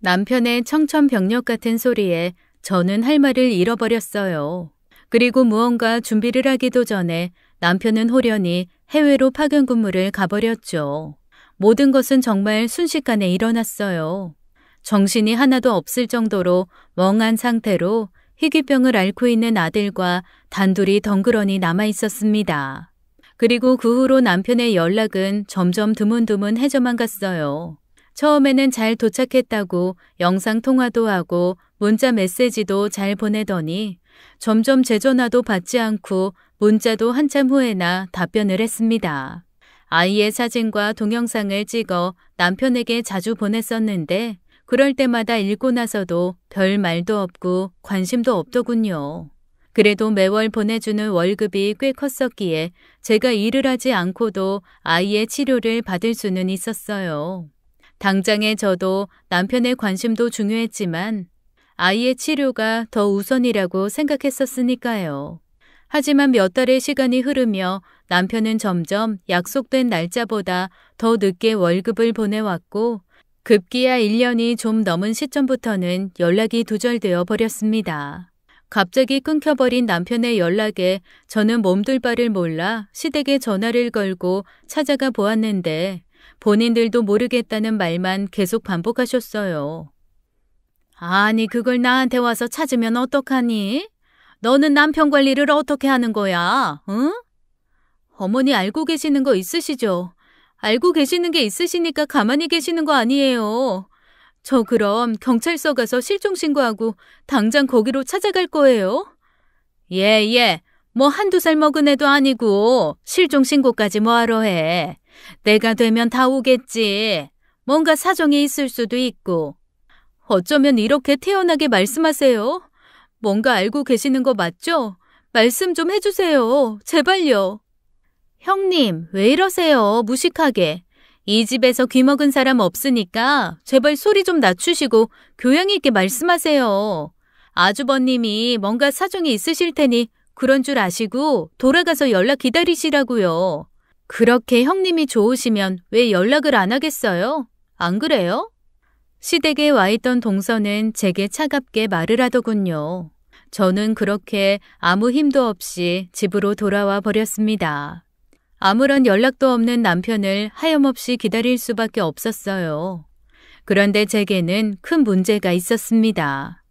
남편의 청천벽력 같은 소리에 저는 할 말을 잃어버렸어요. 그리고 무언가 준비를 하기도 전에 남편은 호련히 해외로 파견 근무를 가버렸죠. 모든 것은 정말 순식간에 일어났어요. 정신이 하나도 없을 정도로 멍한 상태로 희귀병을 앓고 있는 아들과 단둘이 덩그러니 남아 있었습니다. 그리고 그 후로 남편의 연락은 점점 드문드문해져만 갔어요. 처음에는 잘 도착했다고 영상통화도 하고 문자 메시지도 잘 보내더니 점점 제 전화도 받지 않고 문자도 한참 후에나 답변을 했습니다. 아이의 사진과 동영상을 찍어 남편에게 자주 보냈었는데 그럴 때마다 읽고 나서도 별 말도 없고 관심도 없더군요. 그래도 매월 보내주는 월급이 꽤 컸었기에 제가 일을 하지 않고도 아이의 치료를 받을 수는 있었어요. 당장에 저도 남편의 관심도 중요했지만 아이의 치료가 더 우선이라고 생각했었으니까요. 하지만 몇 달의 시간이 흐르며 남편은 점점 약속된 날짜보다 더 늦게 월급을 보내왔고 급기야 1년이 좀 넘은 시점부터는 연락이 두절되어 버렸습니다. 갑자기 끊겨버린 남편의 연락에 저는 몸둘 바를 몰라 시댁에 전화를 걸고 찾아가 보았는데 본인들도 모르겠다는 말만 계속 반복하셨어요. 아니 그걸 나한테 와서 찾으면 어떡하니? 너는 남편 관리를 어떻게 하는 거야? 응? 어머니 알고 계시는 거 있으시죠? 알고 계시는 게 있으시니까 가만히 계시는 거 아니에요. 저 그럼 경찰서 가서 실종신고하고 당장 거기로 찾아갈 거예요. 예. 뭐 한두 살 먹은 애도 아니고 실종신고까지 뭐하러 해. 내가 되면 다 오겠지. 뭔가 사정이 있을 수도 있고. 어쩌면 이렇게 태연하게 말씀하세요. 뭔가 알고 계시는 거 맞죠? 말씀 좀 해주세요. 제발요. 형님, 왜 이러세요? 무식하게. 이 집에서 귀먹은 사람 없으니까 제발 소리 좀 낮추시고 교양 있게 말씀하세요. 아주버님이 뭔가 사정이 있으실 테니 그런 줄 아시고 돌아가서 연락 기다리시라고요. 그렇게 형님이 좋으시면 왜 연락을 안 하겠어요? 안 그래요? 시댁에 와 있던 동서는 제게 차갑게 말을 하더군요. 저는 그렇게 아무 힘도 없이 집으로 돌아와 버렸습니다. 아무런 연락도 없는 남편을 하염없이 기다릴 수밖에 없었어요. 그런데 제게는 큰 문제가 있었습니다.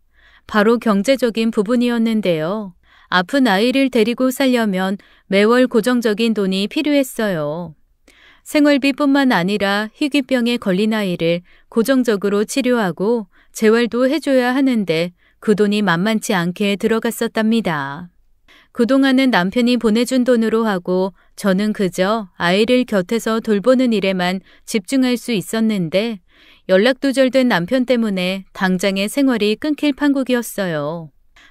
바로 경제적인 부분이었는데요. 아픈 아이를 데리고 살려면 매월 고정적인 돈이 필요했어요. 생활비뿐만 아니라 희귀병에 걸린 아이를 고정적으로 치료하고 재활도 해줘야 하는데 그 돈이 만만치 않게 들어갔었답니다. 그동안은 남편이 보내준 돈으로 하고 저는 그저 아이를 곁에서 돌보는 일에만 집중할 수 있었는데 연락두절된 남편 때문에 당장의 생활이 끊길 판국이었어요.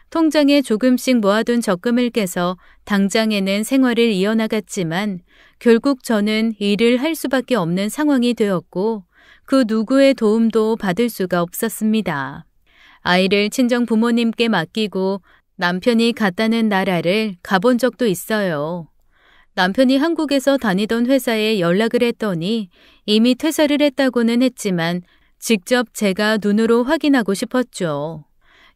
통장에 조금씩 모아둔 적금을 깨서 당장에는 생활을 이어나갔지만 결국 저는 일을 할 수밖에 없는 상황이 되었고 그 누구의 도움도 받을 수가 없었습니다. 아이를 친정 부모님께 맡기고 남편이 갔다는 나라를 가본 적도 있어요. 남편이 한국에서 다니던 회사에 연락을 했더니 이미 퇴사를 했다고는 했지만 직접 제가 눈으로 확인하고 싶었죠.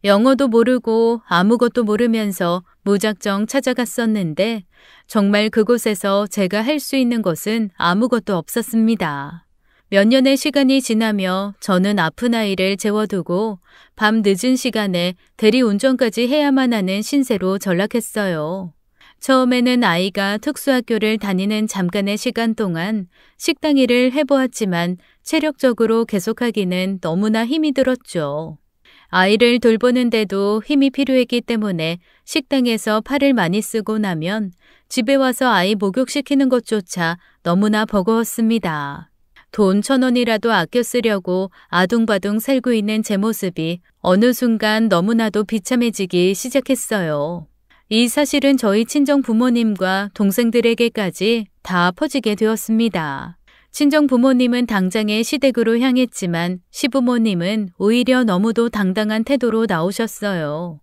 영어도 모르고 아무것도 모르면서 무작정 찾아갔었는데 정말 그곳에서 제가 할 수 있는 것은 아무것도 없었습니다. 몇 년의 시간이 지나며 저는 아픈 아이를 재워두고 밤 늦은 시간에 대리운전까지 해야만 하는 신세로 전락했어요. 처음에는 아이가 특수학교를 다니는 잠깐의 시간 동안 식당 일을 해보았지만 체력적으로 계속하기는 너무나 힘이 들었죠. 아이를 돌보는데도 힘이 필요했기 때문에 식당에서 팔을 많이 쓰고 나면 집에 와서 아이 목욕시키는 것조차 너무나 버거웠습니다. 돈 1,000원이라도 아껴 쓰려고 아둥바둥 살고 있는 제 모습이 어느 순간 너무나도 비참해지기 시작했어요. 이 사실은 저희 친정 부모님과 동생들에게까지 다 퍼지게 되었습니다. 친정 부모님은 당장의 시댁으로 향했지만 시부모님은 오히려 너무도 당당한 태도로 나오셨어요.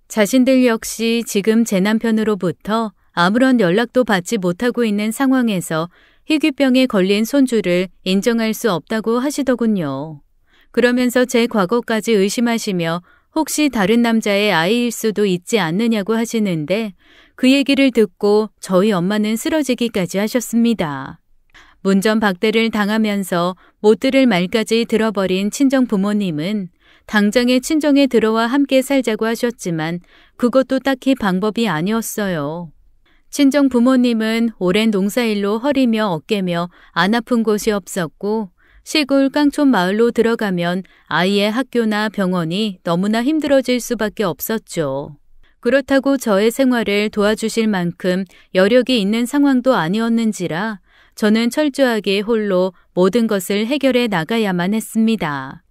자신들 역시 지금 제 남편으로부터 아무런 연락도 받지 못하고 있는 상황에서 희귀병에 걸린 손주를 인정할 수 없다고 하시더군요. 그러면서 제 과거까지 의심하시며 혹시 다른 남자의 아이일 수도 있지 않느냐고 하시는데 그 얘기를 듣고 저희 엄마는 쓰러지기까지 하셨습니다. 문전박대를 당하면서 못 들을 말까지 들어버린 친정 부모님은 당장에 친정에 들어와 함께 살자고 하셨지만 그것도 딱히 방법이 아니었어요. 친정 부모님은 오랜 농사일로 허리며 어깨며 안 아픈 곳이 없었고 시골 깡촌 마을로 들어가면 아이의 학교나 병원이 너무나 힘들어질 수밖에 없었죠. 그렇다고 저의 생활을 도와주실 만큼 여력이 있는 상황도 아니었는지라 저는 철저하게 홀로 모든 것을 해결해 나가야만 했습니다.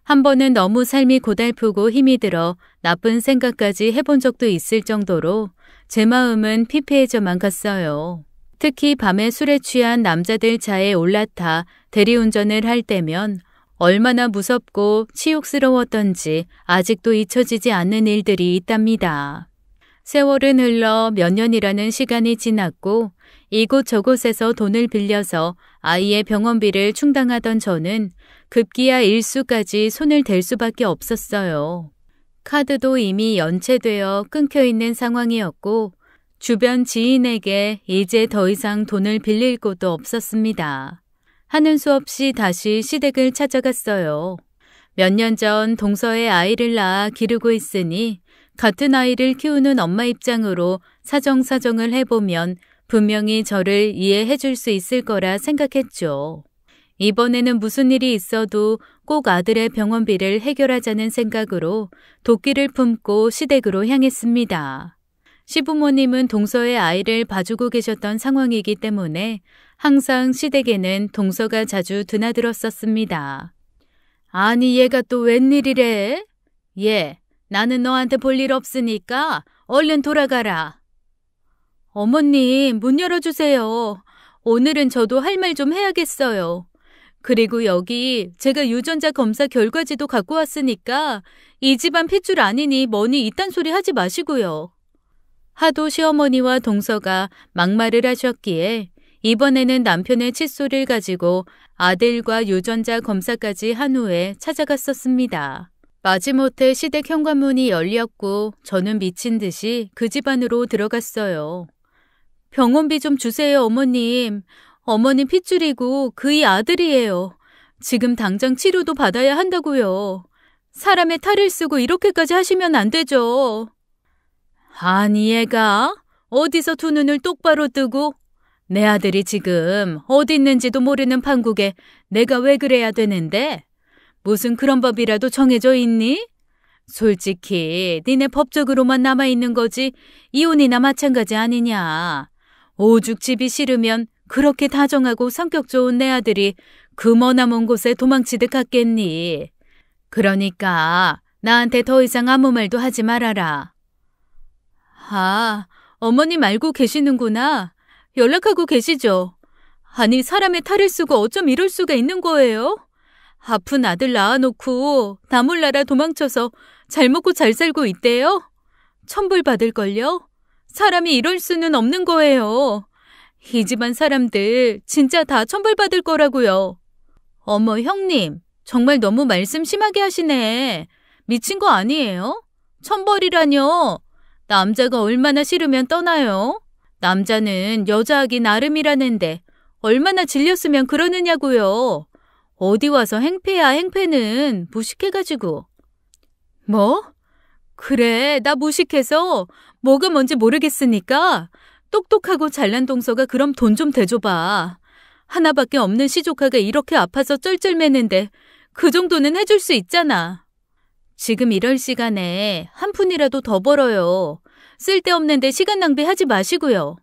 한 번은 너무 삶이 고달프고 힘이 들어 나쁜 생각까지 해본 적도 있을 정도로 제 마음은 피폐해져만 갔어요. 특히 밤에 술에 취한 남자들 차에 올라타 대리운전을 할 때면 얼마나 무섭고 치욕스러웠던지 아직도 잊혀지지 않는 일들이 있답니다. 세월은 흘러 몇 년이라는 시간이 지났고 이곳저곳에서 돈을 빌려서 아이의 병원비를 충당하던 저는 급기야 일수까지 손을 댈 수밖에 없었어요. 카드도 이미 연체되어 끊겨있는 상황이었고 주변 지인에게 이제 더 이상 돈을 빌릴 곳도 없었습니다. 하는 수 없이 다시 시댁을 찾아갔어요. 몇 년 전 동서에 아이를 낳아 기르고 있으니 같은 아이를 키우는 엄마 입장으로 사정사정을 해보면 분명히 저를 이해해 줄 수 있을 거라 생각했죠. 이번에는 무슨 일이 있어도 꼭 아들의 병원비를 해결하자는 생각으로 도끼를 품고 시댁으로 향했습니다. 시부모님은 동서의 아이를 봐주고 계셨던 상황이기 때문에 항상 시댁에는 동서가 자주 드나들었었습니다. 아니 얘가 또 웬일이래? 얘, 나는 너한테 볼 일 없으니까 얼른 돌아가라. 어머님, 문 열어주세요. 오늘은 저도 할 말 좀 해야겠어요. 그리고 여기 제가 유전자 검사 결과지도 갖고 왔으니까 이 집안 핏줄 아니니 뭐니 이딴 소리 하지 마시고요. 하도 시어머니와 동서가 막말을 하셨기에 이번에는 남편의 칫솔을 가지고 아들과 유전자 검사까지 한 후에 찾아갔었습니다. 마지못해 시댁 현관문이 열렸고 저는 미친 듯이 그 집 안으로 들어갔어요. 병원비 좀 주세요, 어머님. 어머님 핏줄이고 그이 아들이에요. 지금 당장 치료도 받아야 한다고요. 사람의 탈을 쓰고 이렇게까지 하시면 안 되죠. 아니 얘가 어디서 두 눈을 똑바로 뜨고 내 아들이 지금 어디 있는지도 모르는 판국에 내가 왜 그래야 되는데? 무슨 그런 법이라도 정해져 있니? 솔직히 니네 법적으로만 남아있는 거지 이혼이나 마찬가지 아니냐. 오죽 집이 싫으면 그렇게 다정하고 성격 좋은 내 아들이 그 머나먼 곳에 도망치듯 갔겠니. 그러니까 나한테 더 이상 아무 말도 하지 말아라. 아, 어머님 알고 계시는구나. 연락하고 계시죠? 아니 사람의 탈을 쓰고 어쩜 이럴 수가 있는 거예요? 아픈 아들 낳아놓고 나 몰라라 도망쳐서 잘 먹고 잘 살고 있대요? 천벌 받을걸요? 사람이 이럴 수는 없는 거예요. 이 집안 사람들 진짜 다 천벌 받을 거라고요. 어머 형님, 정말 너무 말씀 심하게 하시네. 미친 거 아니에요? 천벌이라뇨. 남자가 얼마나 싫으면 떠나요? 남자는 여자하기 나름이라는데 얼마나 질렸으면 그러느냐고요. 어디 와서 행패야 행패는 무식해가지고. 뭐? 그래 나 무식해서 뭐가 뭔지 모르겠으니까 똑똑하고 잘난 동서가 그럼 돈 좀 대줘봐. 하나밖에 없는 시조카가 이렇게 아파서 쩔쩔매는데 그 정도는 해줄 수 있잖아. 지금 이럴 시간에 한 푼이라도 더 벌어요. 쓸데없는데 시간 낭비하지 마시고요.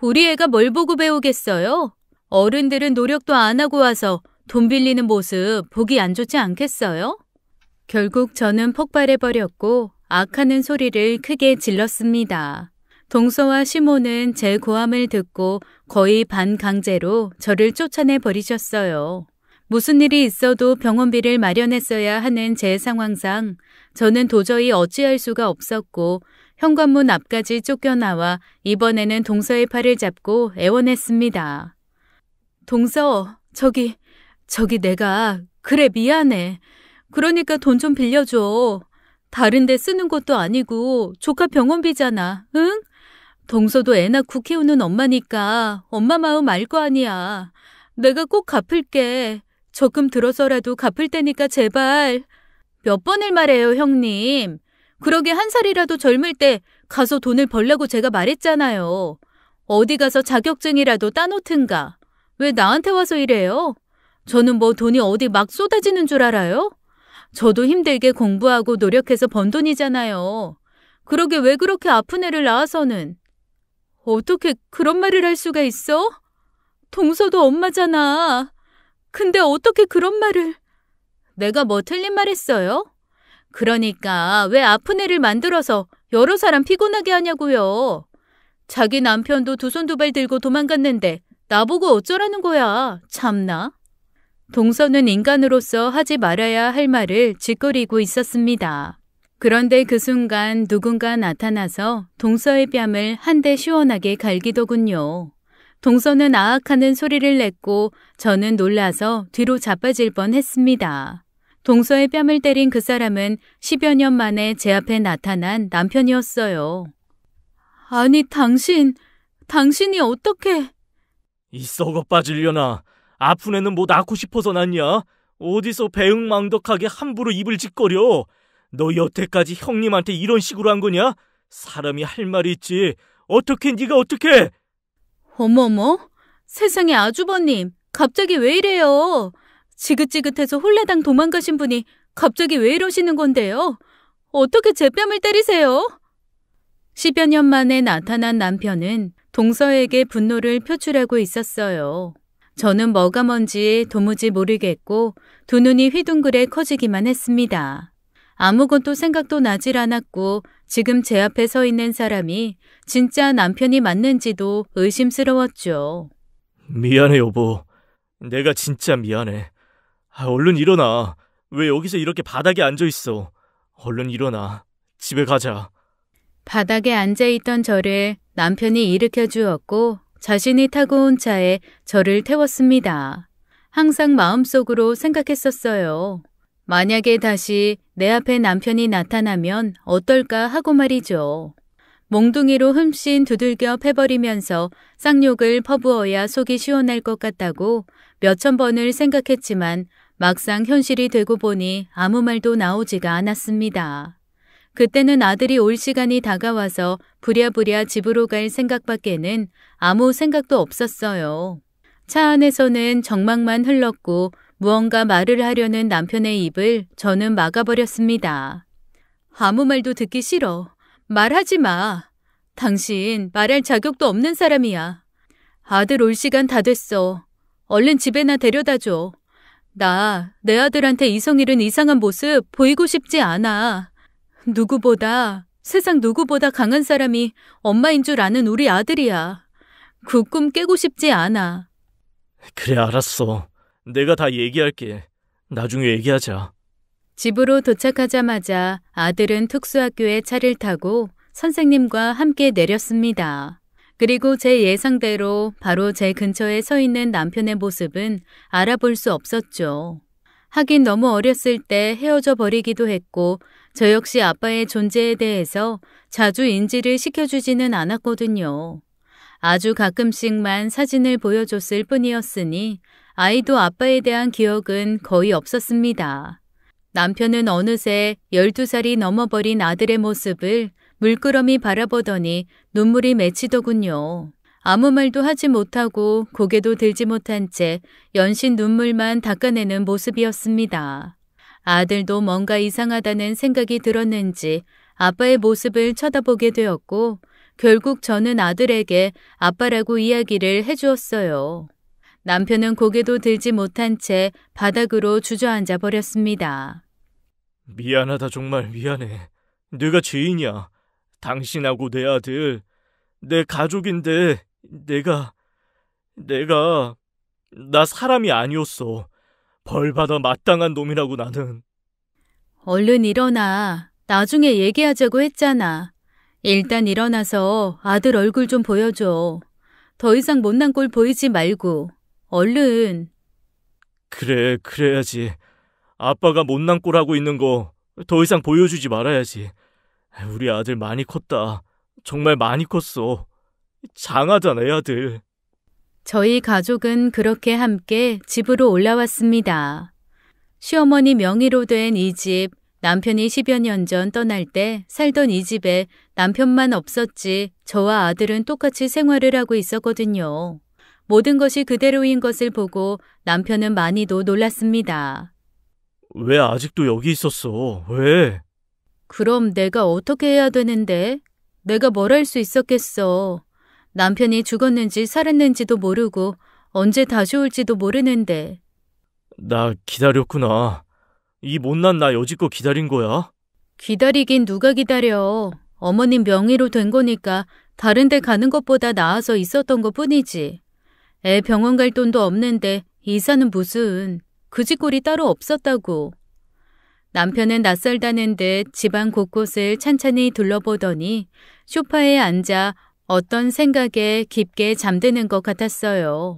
우리 애가 뭘 보고 배우겠어요? 어른들은 노력도 안 하고 와서 돈 빌리는 모습 보기 안 좋지 않겠어요? 결국 저는 폭발해버렸고 악하는 소리를 크게 질렀습니다. 동서와 시모는 제 고함을 듣고 거의 반강제로 저를 쫓아내버리셨어요. 무슨 일이 있어도 병원비를 마련했어야 하는 제 상황상 저는 도저히 어찌할 수가 없었고 현관문 앞까지 쫓겨나와 이번에는 동서의 팔을 잡고 애원했습니다. 동서, 저기 내가 그래 미안해. 그러니까 돈 좀 빌려줘. 다른 데 쓰는 것도 아니고 조카 병원비잖아. 응? 동서도 애 낳고 키우는 엄마니까 엄마 마음 알 거 아니야. 내가 꼭 갚을게. 적금 들어서라도 갚을 테니까 제발. 몇 번을 말해요, 형님. 그러게 한 살이라도 젊을 때 가서 돈을 벌라고 제가 말했잖아요. 어디 가서 자격증이라도 따놓든가. 왜 나한테 와서 이래요? 저는 뭐 돈이 어디 막 쏟아지는 줄 알아요? 저도 힘들게 공부하고 노력해서 번 돈이잖아요. 그러게 왜 그렇게 아픈 애를 낳아서는. 어떻게 그런 말을 할 수가 있어? 동서도 엄마잖아. 근데 어떻게 그런 말을. 내가 뭐 틀린 말 했어요? 그러니까 왜 아픈 애를 만들어서 여러 사람 피곤하게 하냐고요. 자기 남편도 두 손 두 발 들고 도망갔는데 나보고 어쩌라는 거야. 참나. 동서는 인간으로서 하지 말아야 할 말을 짓거리고 있었습니다. 그런데 그 순간 누군가 나타나서 동서의 뺨을 한 대 시원하게 갈기더군요. 동서는 아악하는 소리를 냈고 저는 놀라서 뒤로 자빠질 뻔했습니다. 동서의 뺨을 때린 그 사람은 10여 년 만에 제 앞에 나타난 남편이었어요. 아니 당신이 어떻게... 이 썩어 빠지려나. 아픈 애는 뭐 낳고 싶어서 낳냐? 어디서 배응망덕하게 함부로 입을 짓거려. 너 여태까지 형님한테 이런 식으로 한 거냐? 사람이 할 말이 있지. 어떻게 네가 어떻게... 어머머, 세상에 아주버님, 갑자기 왜 이래요? 지긋지긋해서 홀라당 도망가신 분이 갑자기 왜 이러시는 건데요? 어떻게 제 뺨을 때리세요? 10여 년 만에 나타난 남편은 동서에게 분노를 표출하고 있었어요. 저는 뭐가 뭔지 도무지 모르겠고 두 눈이 휘둥그레 커지기만 했습니다. 아무것도 생각도 나질 않았고 지금 제 앞에 서 있는 사람이 진짜 남편이 맞는지도 의심스러웠죠. 미안해 여보. 내가 진짜 미안해. 얼른 일어나. 왜 여기서 이렇게 바닥에 앉아있어. 얼른 일어나. 집에 가자. 바닥에 앉아있던 저를 남편이 일으켜 주었고 자신이 타고 온 차에 저를 태웠습니다. 항상 마음속으로 생각했었어요. 만약에 다시 내 앞에 남편이 나타나면 어떨까 하고 말이죠. 몽둥이로 흠씬 두들겨 패버리면서 쌍욕을 퍼부어야 속이 시원할 것 같다고 몇천 번을 생각했지만 막상 현실이 되고 보니 아무 말도 나오지가 않았습니다. 그때는 아들이 올 시간이 다가와서 부랴부랴 집으로 갈 생각밖에는 아무 생각도 없었어요. 차 안에서는 정막만 흘렀고 무언가 말을 하려는 남편의 입을 저는 막아버렸습니다. 아무 말도 듣기 싫어. 말하지 마. 당신 말할 자격도 없는 사람이야. 아들 올 시간 다 됐어. 얼른 집에나 데려다 줘. 나 내 아들한테 이성일은 이상한 모습 보이고 싶지 않아. 세상 누구보다 강한 사람이 엄마인 줄 아는 우리 아들이야. 그 꿈 깨고 싶지 않아. 그래, 알았어. 내가 다 얘기할게. 나중에 얘기하자. 집으로 도착하자마자 아들은 특수학교에 차를 타고 선생님과 함께 내렸습니다. 그리고 제 예상대로 바로 제 근처에 서 있는 남편의 모습은 알아볼 수 없었죠. 하긴 너무 어렸을 때 헤어져 버리기도 했고 저 역시 아빠의 존재에 대해서 자주 인지를 시켜주지는 않았거든요. 아주 가끔씩만 사진을 보여줬을 뿐이었으니 아이도 아빠에 대한 기억은 거의 없었습니다. 남편은 어느새 12살이 넘어버린 아들의 모습을 물끄러미 바라보더니 눈물이 맺히더군요. 아무 말도 하지 못하고 고개도 들지 못한 채 연신 눈물만 닦아내는 모습이었습니다. 아들도 뭔가 이상하다는 생각이 들었는지 아빠의 모습을 쳐다보게 되었고 결국 저는 아들에게 아빠라고 이야기를 해주었어요. 남편은 고개도 들지 못한 채 바닥으로 주저앉아 버렸습니다. 미안하다, 정말 미안해. 내가 죄인이야. 당신하고 내 아들, 내 가족인데 나 사람이 아니었어. 벌받아 마땅한 놈이라고 나는. 얼른 일어나. 나중에 얘기하자고 했잖아. 일단 일어나서 아들 얼굴 좀 보여줘. 더 이상 못난 꼴 보이지 말고. 얼른. 그래, 그래야지. 아빠가 못난 꼴 하고 있는 거 더 이상 보여주지 말아야지. 우리 아들 많이 컸다. 정말 많이 컸어. 장하다, 내 아들. 저희 가족은 그렇게 함께 집으로 올라왔습니다. 시어머니 명의로 된 이 집, 남편이 10여 년 전 떠날 때 살던 이 집에 남편만 없었지 저와 아들은 똑같이 생활을 하고 있었거든요. 모든 것이 그대로인 것을 보고 남편은 많이도 놀랐습니다. 왜 아직도 여기 있었어? 왜? 그럼 내가 어떻게 해야 되는데? 내가 뭘 할 수 있었겠어. 남편이 죽었는지 살았는지도 모르고 언제 다시 올지도 모르는데. 나 기다렸구나. 이 못난 나 여지껏 기다린 거야? 기다리긴 누가 기다려. 어머님 명의로 된 거니까 다른 데 가는 것보다 나아서 있었던 것 뿐이지. 애 병원 갈 돈도 없는데 이사는 무슨. 그 짓꼴이 따로 없었다고. 남편은 낯설다는 듯 집안 곳곳을 찬찬히 둘러보더니 소파에 앉아 어떤 생각에 깊게 잠드는 것 같았어요.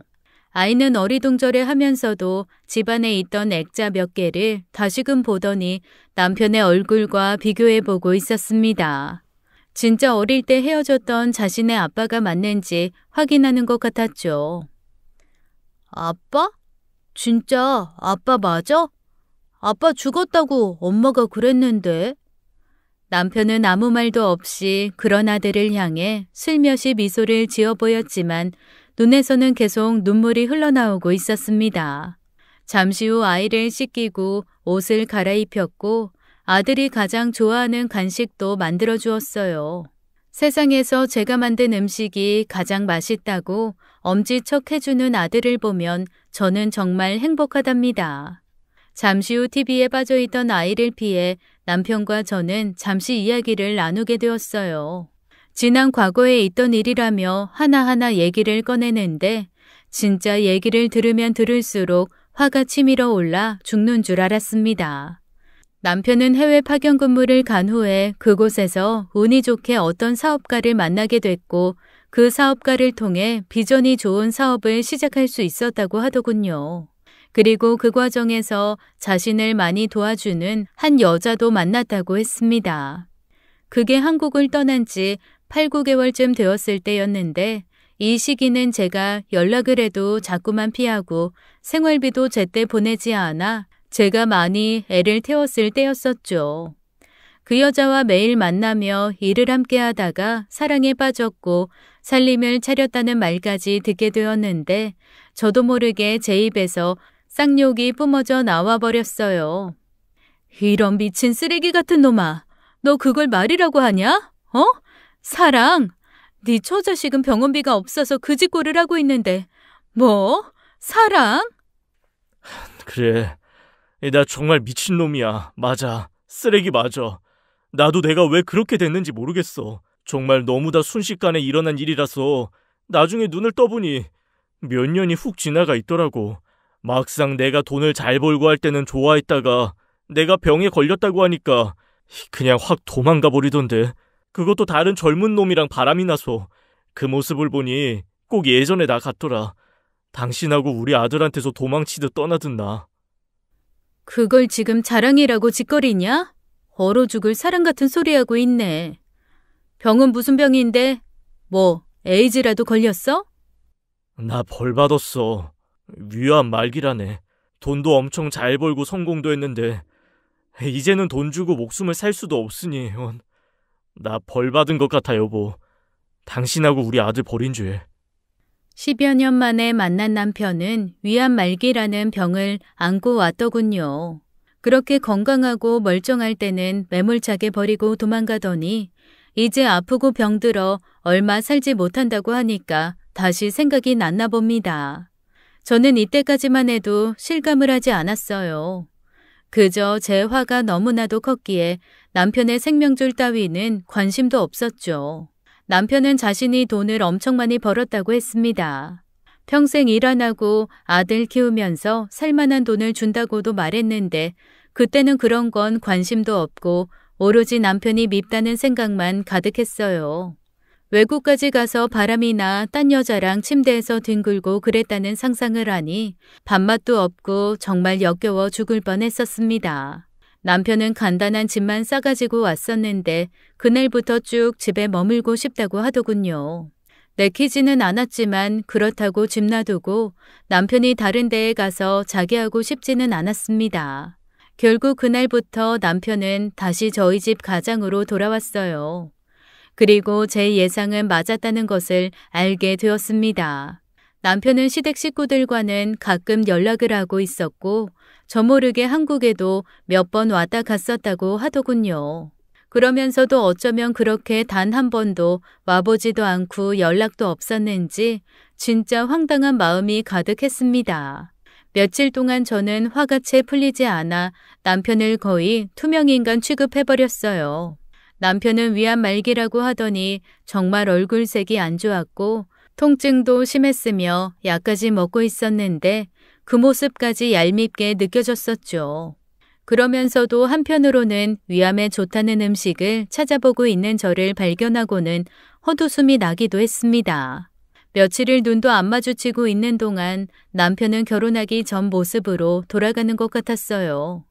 아이는 어리둥절해 하면서도 집안에 있던 액자 몇 개를 다시금 보더니 남편의 얼굴과 비교해보고 있었습니다. 진짜 어릴 때 헤어졌던 자신의 아빠가 맞는지 확인하는 것 같았죠. 아빠? 진짜 아빠 맞아? 아빠 죽었다고 엄마가 그랬는데. 남편은 아무 말도 없이 그런 아들을 향해 슬며시 미소를 지어 보였지만 눈에서는 계속 눈물이 흘러나오고 있었습니다. 잠시 후 아이를 씻기고 옷을 갈아입혔고 아들이 가장 좋아하는 간식도 만들어 주었어요. 세상에서 제가 만든 음식이 가장 맛있다고 엄지척 해주는 아들을 보면 저는 정말 행복하답니다. 잠시 후 TV에 빠져있던 아이를 피해 남편과 저는 잠시 이야기를 나누게 되었어요. 지난 과거에 있던 일이라며 하나하나 얘기를 꺼내는데 진짜 얘기를 들으면 들을수록 화가 치밀어 올라 죽는 줄 알았습니다. 남편은 해외 파견 근무를 간 후에 그곳에서 운이 좋게 어떤 사업가를 만나게 됐고 그 사업가를 통해 비전이 좋은 사업을 시작할 수 있었다고 하더군요. 그리고 그 과정에서 자신을 많이 도와주는 한 여자도 만났다고 했습니다. 그게 한국을 떠난 지 8, 9개월쯤 되었을 때였는데 이 시기는 제가 연락을 해도 자꾸만 피하고 생활비도 제때 보내지 않아 제가 많이 애를 태웠을 때였었죠. 그 여자와 매일 만나며 일을 함께 하다가 사랑에 빠졌고 살림을 차렸다는 말까지 듣게 되었는데 저도 모르게 제 입에서 쌍욕이 뿜어져 나와 버렸어요. 이런 미친 쓰레기 같은 놈아. 너 그걸 말이라고 하냐? 어? 사랑? 네 처자식은 병원비가 없어서 그 짓꼴을 하고 있는데 뭐? 사랑? 그래. 나 정말 미친놈이야. 맞아. 쓰레기 맞아. 나도 내가 왜 그렇게 됐는지 모르겠어. 정말 너무나 순식간에 일어난 일이라서 나중에 눈을 떠보니 몇 년이 훅 지나가 있더라고. 막상 내가 돈을 잘 벌고 할 때는 좋아했다가 내가 병에 걸렸다고 하니까 그냥 확 도망가 버리던데. 그것도 다른 젊은 놈이랑 바람이 나서. 그 모습을 보니 꼭 예전에 나 같더라. 당신하고 우리 아들한테서 도망치듯 떠나든 나. 그걸 지금 자랑이라고 짓거리냐? 얼어 죽을 사람 같은 소리하고 있네. 병은 무슨 병인데? 뭐 에이즈라도 걸렸어? 나 벌 받았어. 위암 말기라네. 돈도 엄청 잘 벌고 성공도 했는데 이제는 돈 주고 목숨을 살 수도 없으니 나 벌 받은 것 같아 여보. 당신하고 우리 아들 버린 죄. 10여 년 만에 만난 남편은 위암 말기라는 병을 안고 왔더군요. 그렇게 건강하고 멀쩡할 때는 매몰차게 버리고 도망가더니 이제 아프고 병들어 얼마 살지 못한다고 하니까 다시 생각이 났나 봅니다. 저는 이때까지만 해도 실감을 하지 않았어요. 그저 제 화가 너무나도 컸기에 남편의 생명줄 따위는 관심도 없었죠. 남편은 자신이 돈을 엄청 많이 벌었다고 했습니다. 평생 일 안 하고 아들 키우면서 살만한 돈을 준다고도 말했는데 그때는 그런 건 관심도 없고 오로지 남편이 밉다는 생각만 가득했어요. 외국까지 가서 바람이나 딴 여자랑 침대에서 뒹굴고 그랬다는 상상을 하니 밥맛도 없고 정말 역겨워 죽을 뻔했었습니다. 남편은 간단한 집만 싸가지고 왔었는데 그날부터 쭉 집에 머물고 싶다고 하더군요. 내키지는 않았지만 그렇다고 집 놔두고 남편이 다른 데에 가서 자기하고 싶지는 않았습니다. 결국 그날부터 남편은 다시 저희 집 가장으로 돌아왔어요. 그리고 제 예상은 맞았다는 것을 알게 되었습니다. 남편은 시댁 식구들과는 가끔 연락을 하고 있었고 저 모르게 한국에도 몇 번 왔다 갔었다고 하더군요. 그러면서도 어쩌면 그렇게 단 한 번도 와보지도 않고 연락도 없었는지 진짜 황당한 마음이 가득했습니다. 며칠 동안 저는 화가 채 풀리지 않아 남편을 거의 투명인간 취급해버렸어요. 남편은 위암 말기라고 하더니 정말 얼굴색이 안 좋았고 통증도 심했으며 약까지 먹고 있었는데 그 모습까지 얄밉게 느껴졌었죠. 그러면서도 한편으로는 위암에 좋다는 음식을 찾아보고 있는 저를 발견하고는 헛웃음이 나기도 했습니다. 며칠을 눈도 안 마주치고 있는 동안 남편은 결혼하기 전 모습으로 돌아가는 것 같았어요.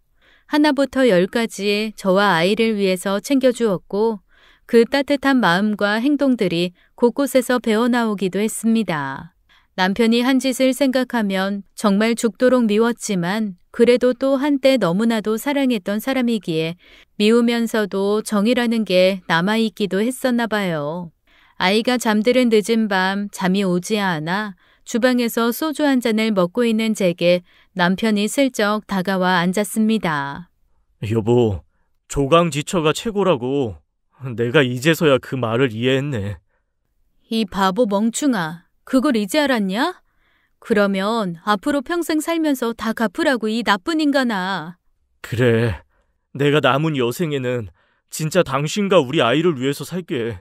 하나부터 10까지 저와 아이를 위해서 챙겨주었고 그 따뜻한 마음과 행동들이 곳곳에서 배어나오기도 했습니다. 남편이 한 짓을 생각하면 정말 죽도록 미웠지만 그래도 또 한때 너무나도 사랑했던 사람이기에 미우면서도 정이라는 게 남아있기도 했었나 봐요. 아이가 잠들은 늦은 밤 잠이 오지 않아 주방에서 소주 한 잔을 먹고 있는 제게 남편이 슬쩍 다가와 앉았습니다. 여보, 조강지처가 최고라고. 내가 이제서야 그 말을 이해했네. 이 바보 멍충아, 그걸 이제 알았냐? 그러면 앞으로 평생 살면서 다 갚으라고 이 나쁜 인간아. 그래, 내가 남은 여생에는 진짜 당신과 우리 아이를 위해서 살게.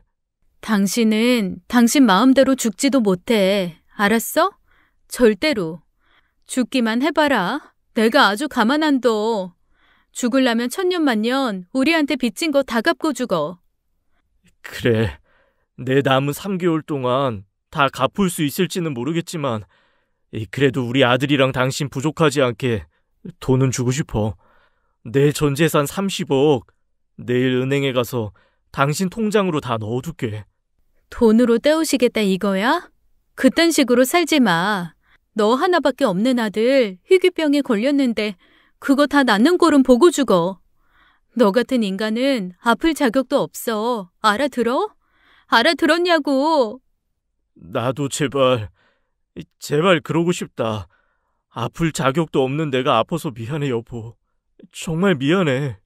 당신은 당신 마음대로 죽지도 못해. 알았어? 절대로. 죽기만 해봐라. 내가 아주 가만 안 둬. 죽으려면 천년만년 우리한테 빚진 거 다 갚고 죽어. 그래, 내 남은 3개월 동안 다 갚을 수 있을지는 모르겠지만 그래도 우리 아들이랑 당신 부족하지 않게 돈은 주고 싶어. 내 전 재산 30억 내일 은행에 가서 당신 통장으로 다 넣어둘게. 돈으로 때우시겠다 이거야? 그딴 식으로 살지 마. 너 하나밖에 없는 아들 희귀병에 걸렸는데 그거 다 낫는 꼴은 보고 죽어. 너 같은 인간은 아플 자격도 없어. 알아들어? 알아들었냐고. 나도 제발 그러고 싶다. 아플 자격도 없는 내가 아파서 미안해, 여보. 정말 미안해.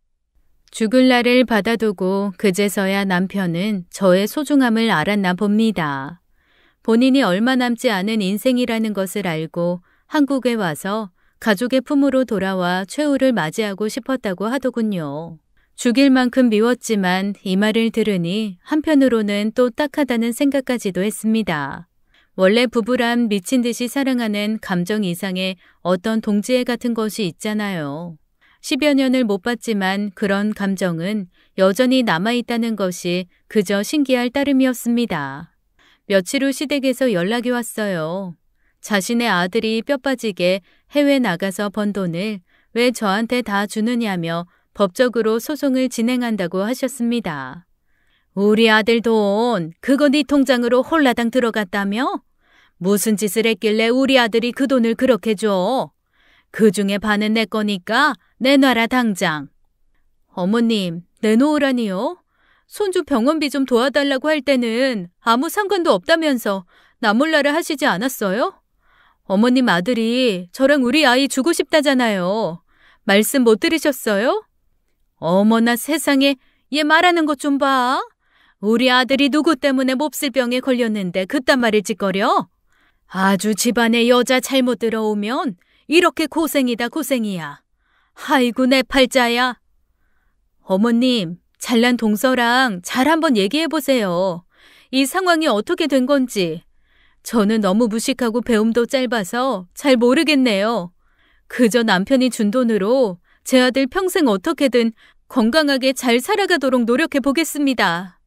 죽을 날을 받아두고 그제서야 남편은 저의 소중함을 알았나 봅니다. 본인이 얼마 남지 않은 인생이라는 것을 알고 한국에 와서 가족의 품으로 돌아와 최후를 맞이하고 싶었다고 하더군요. 죽일 만큼 미웠지만 이 말을 들으니 한편으로는 또 딱하다는 생각까지도 했습니다. 원래 부부란 미친 듯이 사랑하는 감정 이상의 어떤 동지애 같은 것이 있잖아요. 10여 년을 못 봤지만 그런 감정은 여전히 남아있다는 것이 그저 신기할 따름이었습니다. 며칠 후 시댁에서 연락이 왔어요. 자신의 아들이 뼈 빠지게 해외 나가서 번 돈을 왜 저한테 다 주느냐며 법적으로 소송을 진행한다고 하셨습니다. 우리 아들 돈 그거 네 통장으로 홀라당 들어갔다며? 무슨 짓을 했길래 우리 아들이 그 돈을 그렇게 줘? 그중에 반은 내 거니까 내놔라 당장. 어머님, 내놓으라니요? 손주 병원비 좀 도와달라고 할 때는 아무 상관도 없다면서 나 몰라라 하시지 않았어요? 어머님 아들이 저랑 우리 아이 주고 싶다잖아요. 말씀 못 들으셨어요? 어머나 세상에, 얘 말하는 것 좀 봐. 우리 아들이 누구 때문에 몹쓸 병에 걸렸는데 그딴 말을 짓거려? 아주 집안에 여자 잘못 들어오면 이렇게 고생이다 고생이야. 아이고 내 팔자야. 어머님, 잘난 동서랑 잘 한번 얘기해보세요. 이 상황이 어떻게 된 건지. 저는 너무 무식하고 배움도 짧아서 잘 모르겠네요. 그저 남편이 준 돈으로 제 아들 평생 어떻게든 건강하게 잘 살아가도록 노력해보겠습니다.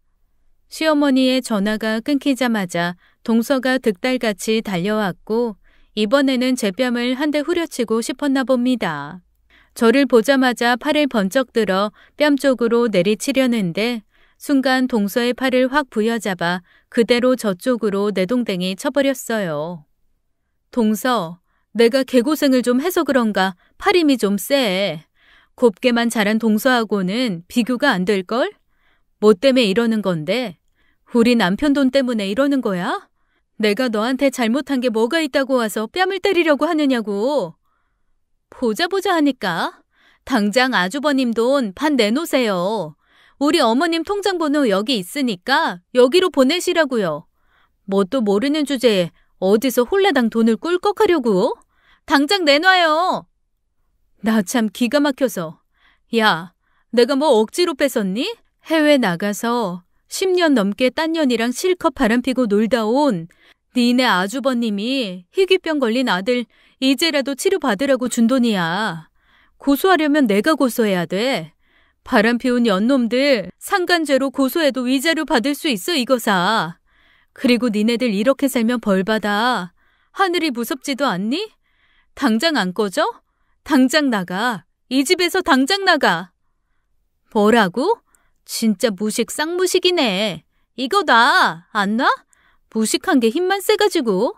시어머니의 전화가 끊기자마자 동서가 득달같이 달려왔고 이번에는 제 뺨을 한 대 후려치고 싶었나 봅니다. 저를 보자마자 팔을 번쩍 들어 뺨 쪽으로 내리치려는데 순간 동서의 팔을 확 부여잡아 그대로 저쪽으로 내동댕이 쳐버렸어요. 동서, 내가 개고생을 좀 해서 그런가 팔 힘이 좀 세. 곱게만 자란 동서하고는 비교가 안 될걸? 뭐 때문에 이러는 건데? 우리 남편 돈 때문에 이러는 거야? 내가 너한테 잘못한 게 뭐가 있다고 와서 뺨을 때리려고 하느냐고. 보자 하니까 당장 아주버님 돈 반 내놓으세요. 우리 어머님 통장번호 여기 있으니까 여기로 보내시라고요. 뭣도 모르는 주제에 어디서 홀라당 돈을 꿀꺽하려고? 당장 내놔요. 나 참 기가 막혀서. 야, 내가 뭐 억지로 뺏었니? 해외 나가서 10년 넘게 딴 년이랑 실컷 바람피고 놀다 온 니네 아주버님이 희귀병 걸린 아들 이제라도 치료받으라고 준 돈이야. 고소하려면 내가 고소해야 돼. 바람피운 연놈들 상간죄로 고소해도 위자료 받을 수 있어 이거사. 그리고 니네들 이렇게 살면 벌받아. 하늘이 무섭지도 않니? 당장 안 꺼져? 당장 나가. 이 집에서 당장 나가. 뭐라고? 진짜 무식 쌍무식이네. 이거다. 안 나? 무식한 게 힘만 세가지고.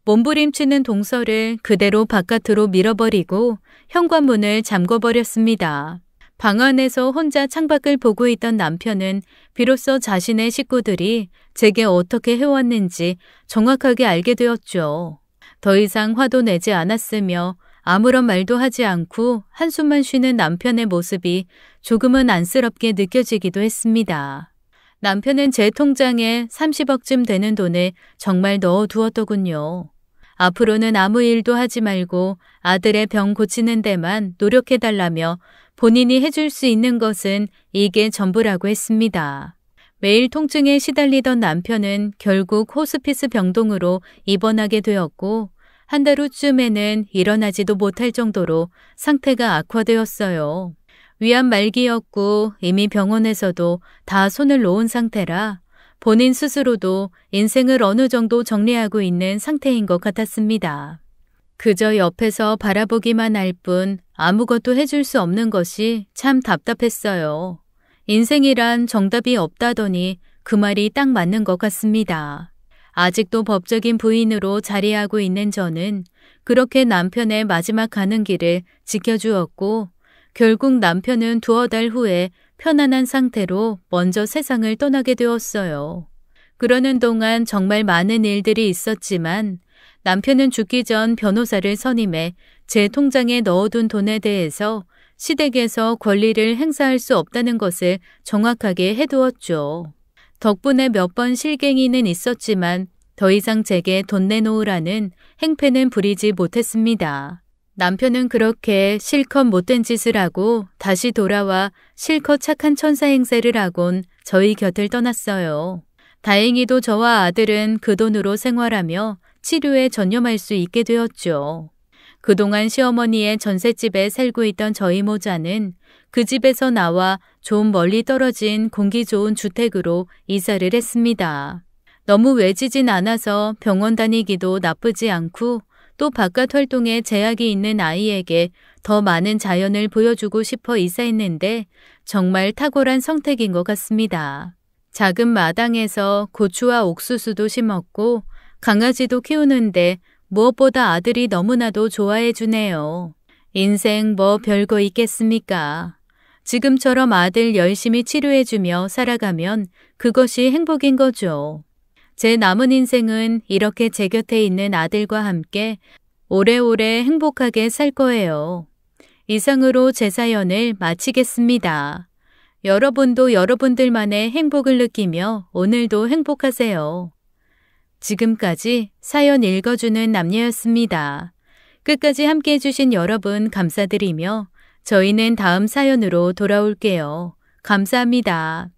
몸부림치는 동서를 그대로 바깥으로 밀어버리고 현관문을 잠궈버렸습니다. 방 안에서 혼자 창밖을 보고 있던 남편은 비로소 자신의 식구들이 제게 어떻게 해왔는지 정확하게 알게 되었죠. 더 이상 화도 내지 않았으며 아무런 말도 하지 않고 한숨만 쉬는 남편의 모습이 조금은 안쓰럽게 느껴지기도 했습니다. 남편은 제 통장에 30억쯤 되는 돈을 정말 넣어두었더군요. 앞으로는 아무 일도 하지 말고 아들의 병 고치는 데만 노력해달라며 본인이 해줄 수 있는 것은 이게 전부라고 했습니다. 매일 통증에 시달리던 남편은 결국 호스피스 병동으로 입원하게 되었고 한 달 후쯤에는 일어나지도 못할 정도로 상태가 악화되었어요. 위암 말기였고 이미 병원에서도 다 손을 놓은 상태라 본인 스스로도 인생을 어느 정도 정리하고 있는 상태인 것 같았습니다. 그저 옆에서 바라보기만 할 뿐 아무것도 해줄 수 없는 것이 참 답답했어요. 인생이란 정답이 없다더니 그 말이 딱 맞는 것 같습니다. 아직도 법적인 부인으로 자리하고 있는 저는 그렇게 남편의 마지막 가는 길을 지켜주었고 결국 남편은 두어 달 후에 편안한 상태로 먼저 세상을 떠나게 되었어요. 그러는 동안 정말 많은 일들이 있었지만 남편은 죽기 전 변호사를 선임해 제 통장에 넣어둔 돈에 대해서 시댁에서 권리를 행사할 수 없다는 것을 정확하게 해두었죠. 덕분에 몇 번 실갱이는 있었지만 더 이상 제게 돈 내놓으라는 행패는 부리지 못했습니다. 남편은 그렇게 실컷 못된 짓을 하고 다시 돌아와 실컷 착한 천사 행세를 하곤 저희 곁을 떠났어요. 다행히도 저와 아들은 그 돈으로 생활하며 치료에 전념할 수 있게 되었죠. 그동안 시어머니의 전셋집에 살고 있던 저희 모자는 그 집에서 나와 좀 멀리 떨어진 공기 좋은 주택으로 이사를 했습니다. 너무 외지진 않아서 병원 다니기도 나쁘지 않고 또 바깥 활동에 제약이 있는 아이에게 더 많은 자연을 보여주고 싶어 이사했는데 정말 탁월한 선택인 것 같습니다. 작은 마당에서 고추와 옥수수도 심었고 강아지도 키우는데 무엇보다 아들이 너무나도 좋아해 주네요. 인생 뭐 별거 있겠습니까? 지금처럼 아들 열심히 치료해주며 살아가면 그것이 행복인 거죠. 제 남은 인생은 이렇게 제 곁에 있는 아들과 함께 오래오래 행복하게 살 거예요. 이상으로 제 사연을 마치겠습니다. 여러분도 여러분들만의 행복을 느끼며 오늘도 행복하세요. 지금까지 사연 읽어주는 남녀였습니다. 끝까지 함께 해주신 여러분 감사드리며 저희는 다음 사연으로 돌아올게요. 감사합니다.